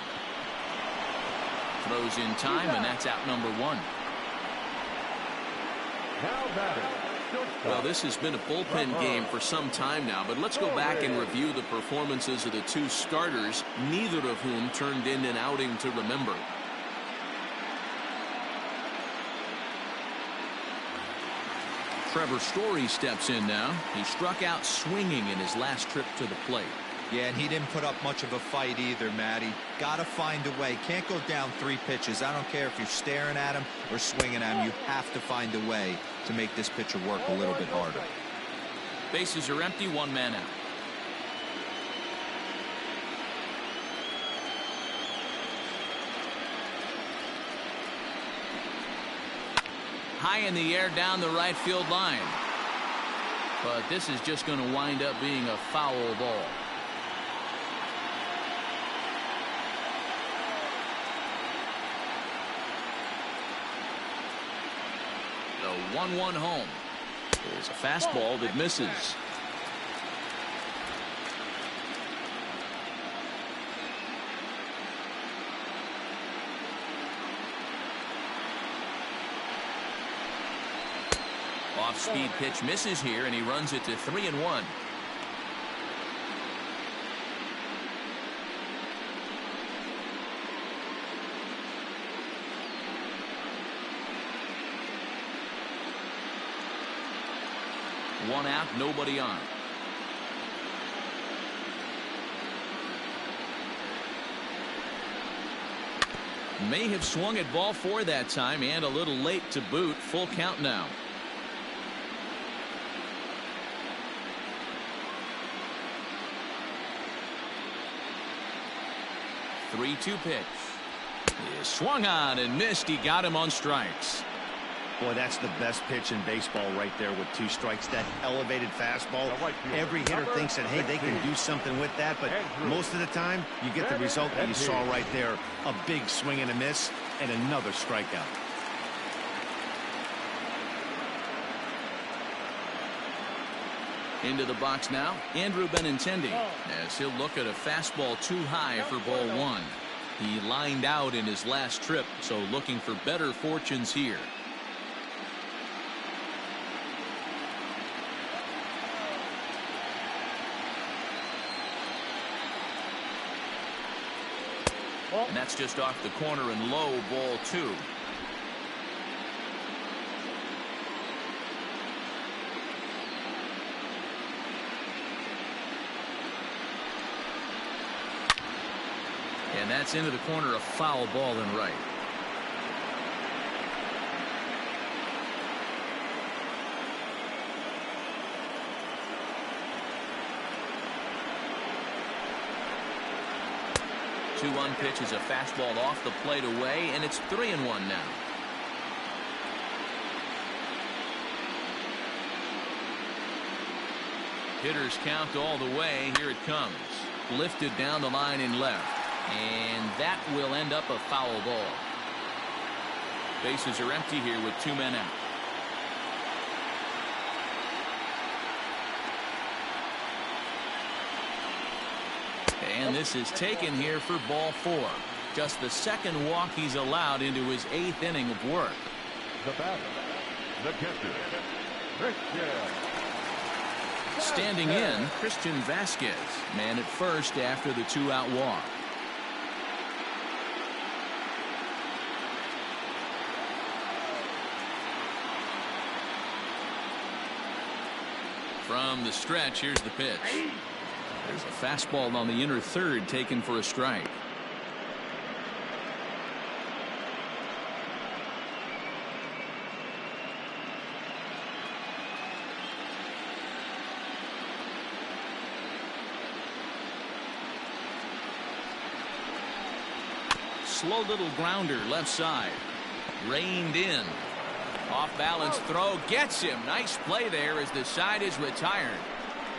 Throws in time, and that's out number 1. Now batting. Well, this has been a bullpen game for some time now, but let's go back and review the performances of the 2 starters, neither of whom turned in an outing to remember. Trevor Story steps in now. He struck out swinging in his last trip to the plate. Yeah, and he didn't put up much of a fight either, Matty. Got to find a way. Can't go down 3 pitches. I don't care if you're staring at him or swinging at him. You have to find a way to make this pitcher work a little bit harder. Bases are empty, 1 man out. High in the air down the right field line. But this is just going to wind up being a foul ball. The 1-1 home. is a fastball that misses. Off-speed pitch misses here, and he runs it to 3-1. One out, nobody on. May have swung at ball 4 that time, and a little late to boot. Full count now. 3-2 pitch. He swung on and missed. He got him on strikes. Boy, that's the best pitch in baseball right there with 2 strikes. That elevated fastball. Every hitter thinks that, hey, they can do something with that, but most of the time, you get the result that you saw right there. A big swing and a miss, and another strikeout. Into the box now, Andrew Benintendi, as he'll look at a fastball too high for ball 1. He lined out in his last trip, so looking for better fortunes here. And that's just off the corner and low, ball 2. And that's into the corner, a foul ball and right. Two-one pitch is a fastball off the plate away, and it's 3-1 now. Hitters count all the way. Here it comes. Lifted down the line in left. And that will end up a foul ball. Bases are empty here with 2 men out. And this is taken here for ball 4. Just the second walk he's allowed into his 8th inning of work. The batter, the catcher, Christian. Standing in, Christian Vasquez, man at first after the 2-out walk. From the stretch, here's the pitch. There's a fastball on the inner third taken for a strike. Slow little grounder left side. Reined in. Off balance throw gets him. Nice play there as the side is retired.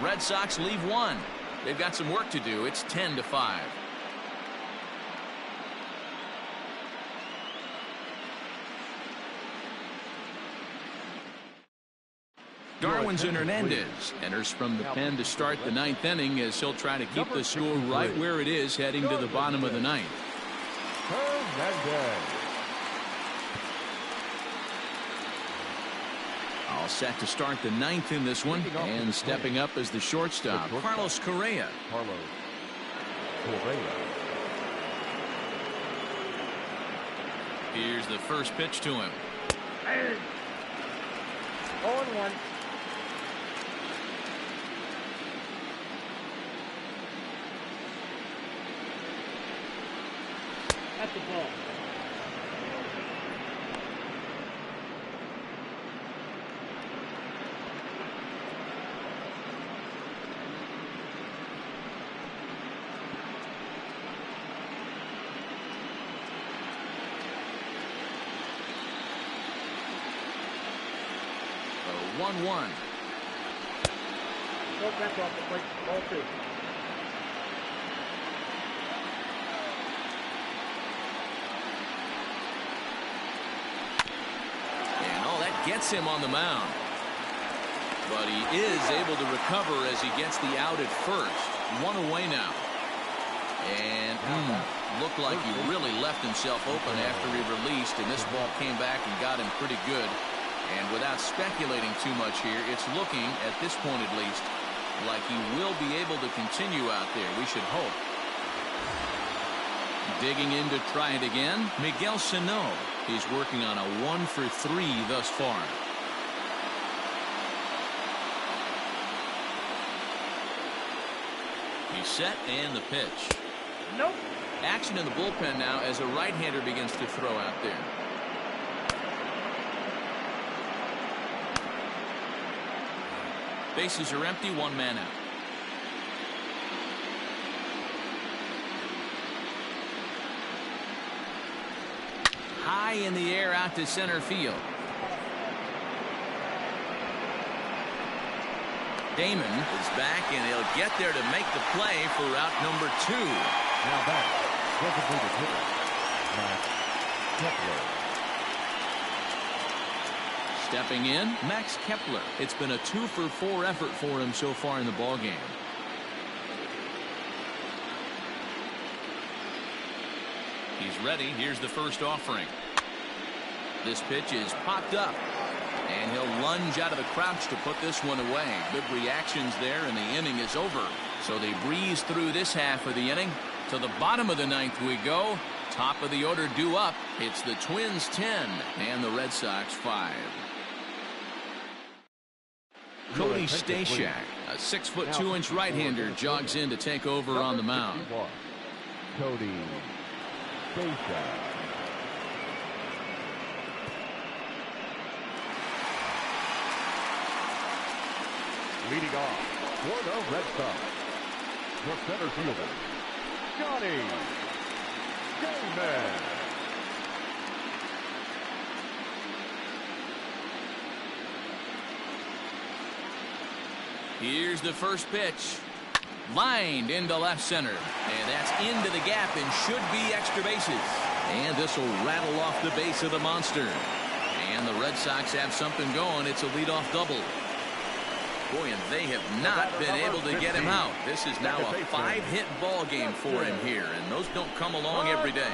Red Sox leave 1. They've got some work to do. It's 10-5. Darwinzon Hernandez enters from the pen to start the 9th inning as he'll try to keep the score right where it is heading to the bottom of the 9th. All set to start the 9th in this one, and stepping up as the shortstop, Carlos Correa. Here's the first pitch to him. 0-1. That's the ball. The 1-1. Back off the plate. Ball 2. And all that gets him on the mound. But he is able to recover as he gets the out at first. One away now. And looked like he really left himself open after he released, and this ball came back and got him pretty good. And without speculating too much here, it's looking, at this point at least, like he will be able to continue out there. We should hope. Digging in to try it again, Miguel Sano. He's working on a 1 for 3 thus far. He's set and the pitch. Nope. Action in the bullpen now as a right-hander begins to throw out there. Bases are empty, 1 man out. High in the air out to center field. Damon is back, and he'll get there to make the play for route number 2. Now back, designated hitter, Matt Kepler. Stepping in, Max Kepler. It's been a 2 for 4 effort for him so far in the ballgame. He's ready. Here's the first offering. This pitch is popped up, and he'll lunge out of the crouch to put this one away. Good reactions there, and the inning is over. So they breeze through this half of the inning. To the bottom of the 9th we go. Top of the order due up. It's the Twins 10 and the Red Sox 5. Cody Stashak, a 6'2" right-hander, jogs in to take over on the mound. Cody Stashak. Leading off for the Red Sox, the center fielder, Johnny Damon. Here's the first pitch. Lined into left center. And that's into the gap and should be extra bases. And this will rattle off the base of the monster. And the Red Sox have something going. It's a leadoff double. Boy, and they have not been able to get him out. This is now a 5-hit ball game for him here, and those don't come along every day.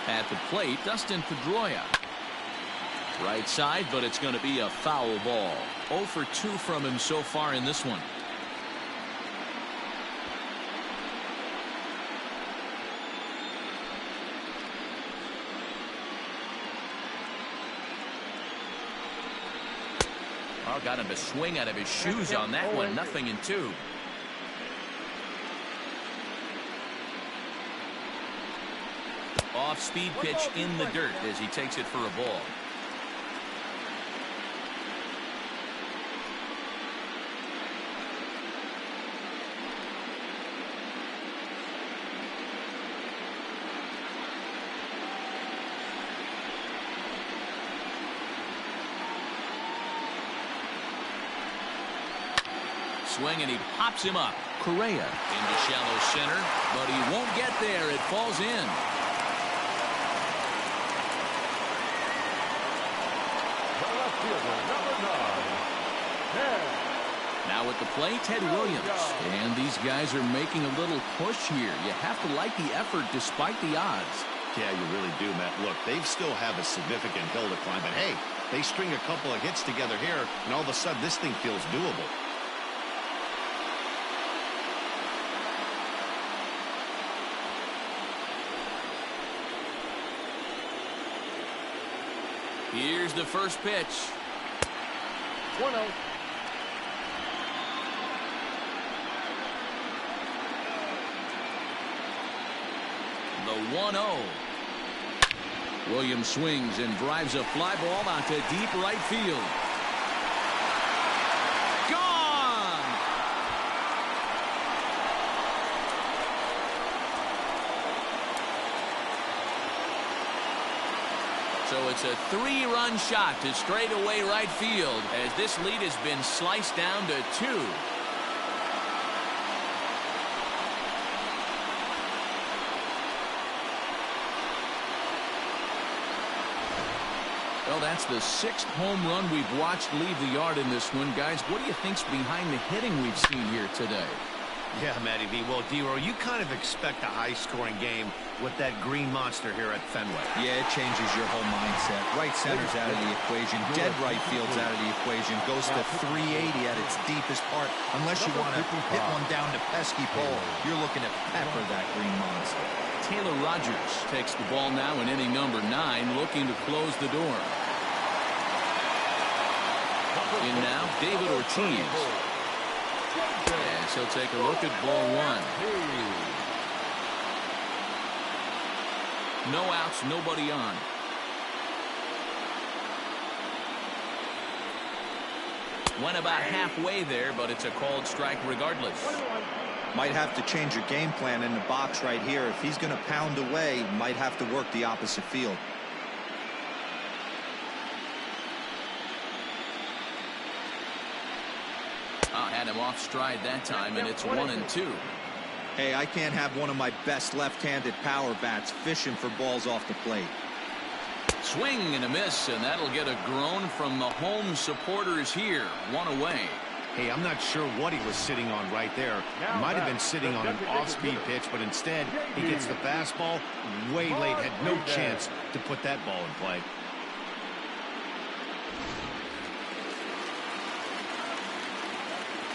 At the plate, Dustin Pedroia. Right side, but it's going to be a foul ball. 0 for 2 from him so far in this one. Oh, got him to swing out of his shoes on that one. 0-2. Off-speed pitch in the dirt as he takes it for a ball. Swing, and he pops him up. Correa into shallow center, but he won't get there. It falls in. Now at the plate, Ted Williams. And these guys are making a little push here. You have to like the effort despite the odds. Yeah, you really do, Matt. Look, they still have a significant hill to climb, but hey, they string a couple of hits together here, and all of a sudden this thing feels doable. Here's the first pitch. 1-0. The 1-0. Williams swings and drives a fly ball out to deep right field. Gone! So it's a 3-run shot to straightaway right field as this lead has been sliced down to 2. Well, that's the 6th home run we've watched leave the yard in this one. Guys, what do you think's behind the hitting we've seen here today? Yeah, Matty V. Well, D-Row, you kind of expect a high-scoring game with that green monster here at Fenway. Yeah, it changes your whole mindset. Right center's out of the equation. Dead right field's out of the equation. Goes to 380 at its deepest part. Unless you want to hit one down to pesky pole, you're looking at pepper that green monster. Taylor Rogers takes the ball now in inning number 9, looking to close the door. In now, David Ortiz. As he'll take a look at ball 1. No outs, nobody on. Went about halfway there, but it's a called strike regardless. Might have to change your game plan in the box right here. If he's going to pound away, might have to work the opposite field. Had him off stride that time, and it's 1-2. Hey, I can't have one of my best left-handed power bats fishing for balls off the plate. Swing and a miss, and that'll get a groan from the home supporters here. 1 away. Hey, I'm not sure what he was sitting on right there. He might have been sitting on an off-speed pitch, but instead he gets the fastball way late. Had no chance to put that ball in play.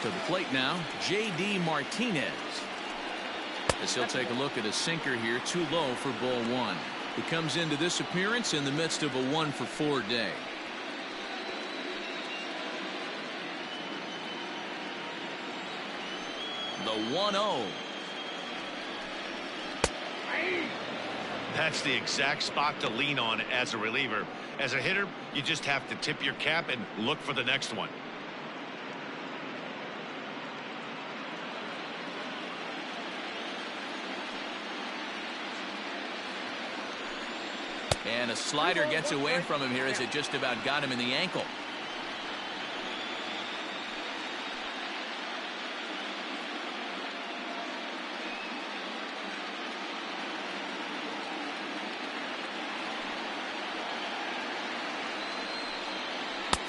To the plate now, J.D. Martinez. As he'll take a look at a sinker here, too low for ball 1. He comes into this appearance in the midst of a 1-for-4 day. The 1-0. That's the exact spot to lean on as a reliever. As a hitter, you just have to tip your cap and look for the next one. And a slider gets away from him here as it just about got him in the ankle.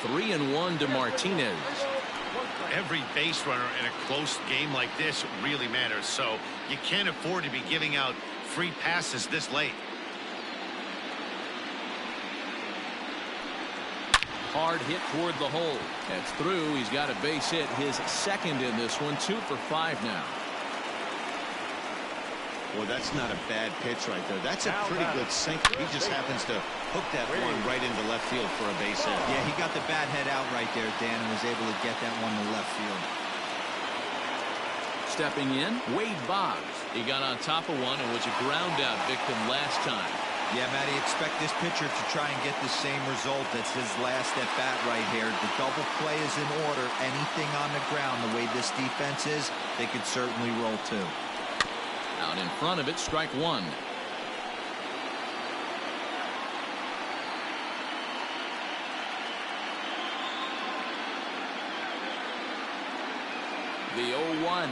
Three and 1 to Martinez. Every base runner in a close game like this really matters, so you can't afford to be giving out free passes this late. Hard hit toward the hole. That's through. He's got a base hit, his second in this one. 2 for 5 now. Well, that's not a bad pitch right there. That's a pretty good sinker. He just happens to hook that one right into left field for a base hit. Yeah, he got the bat head out right there, Dan, and was able to get that one to left field. Stepping in, Wade Boggs. He got on top of one and was a ground out victim last time. Yeah, Matty, expect this pitcher to try and get the same result. That's his last at bat right here. The double play is in order. Anything on the ground, the way this defense is, they could certainly roll too. Out in front of it, strike 1. The 0-1.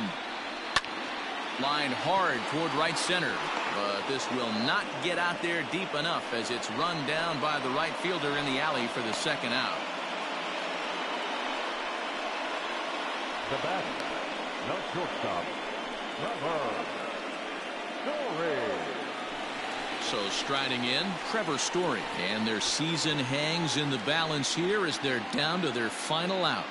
Line hard toward right center, but this will not get out there deep enough as it's run down by the right fielder in the alley for the second out. The batter, no shortstop, Trevor Story. So striding in, Trevor Story, and their season hangs in the balance here as they're down to their final out.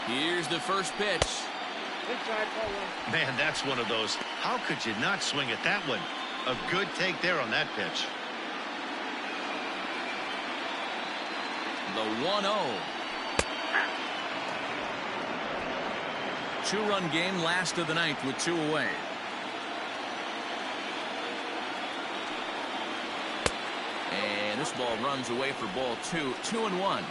Here's the first pitch. Man, that's one of those. How could you not swing at that one? A good take there on that pitch. The 1-0. Two-run game, last of the ninth with 2 away. And this ball runs away for ball 2. 2-1.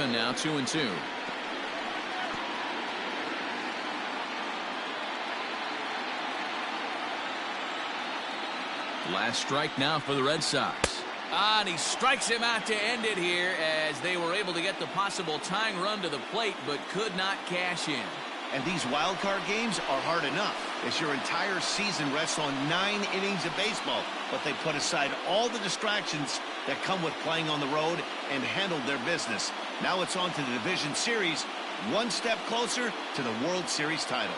even now, 2-2. Last strike now for the Red Sox. And he strikes him out to end it here as they were able to get the possible tying run to the plate but could not cash in. And these wild card games are hard enough as your entire season rests on 9 innings of baseball. But they put aside all the distractions that come with playing on the road and handled their business. Now it's on to the division series, one step closer to the World Series title.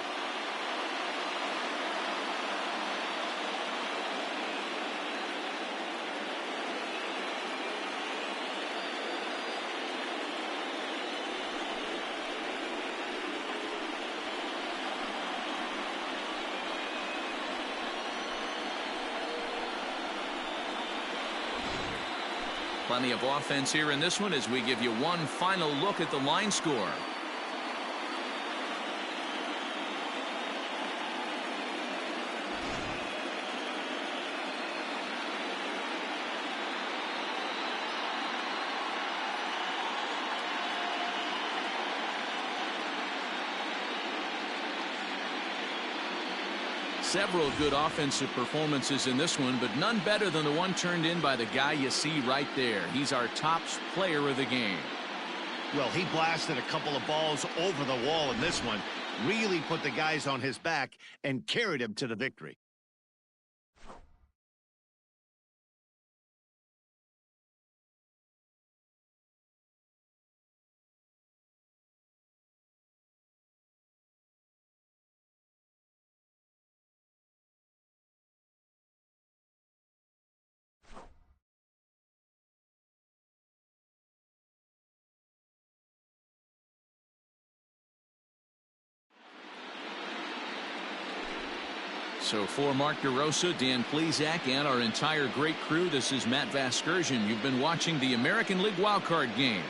Plenty of offense here in this one as we give you one final look at the line score. Several good offensive performances in this one, but none better than the one turned in by the guy you see right there. He's our top player of the game. Well, he blasted a couple of balls over the wall in this one, really put the guys on his back and carried him to the victory. So for Mark DeRosa, Dan Plesac, and our entire great crew, this is Matt Vasgersian. You've been watching the American League Wildcard Game.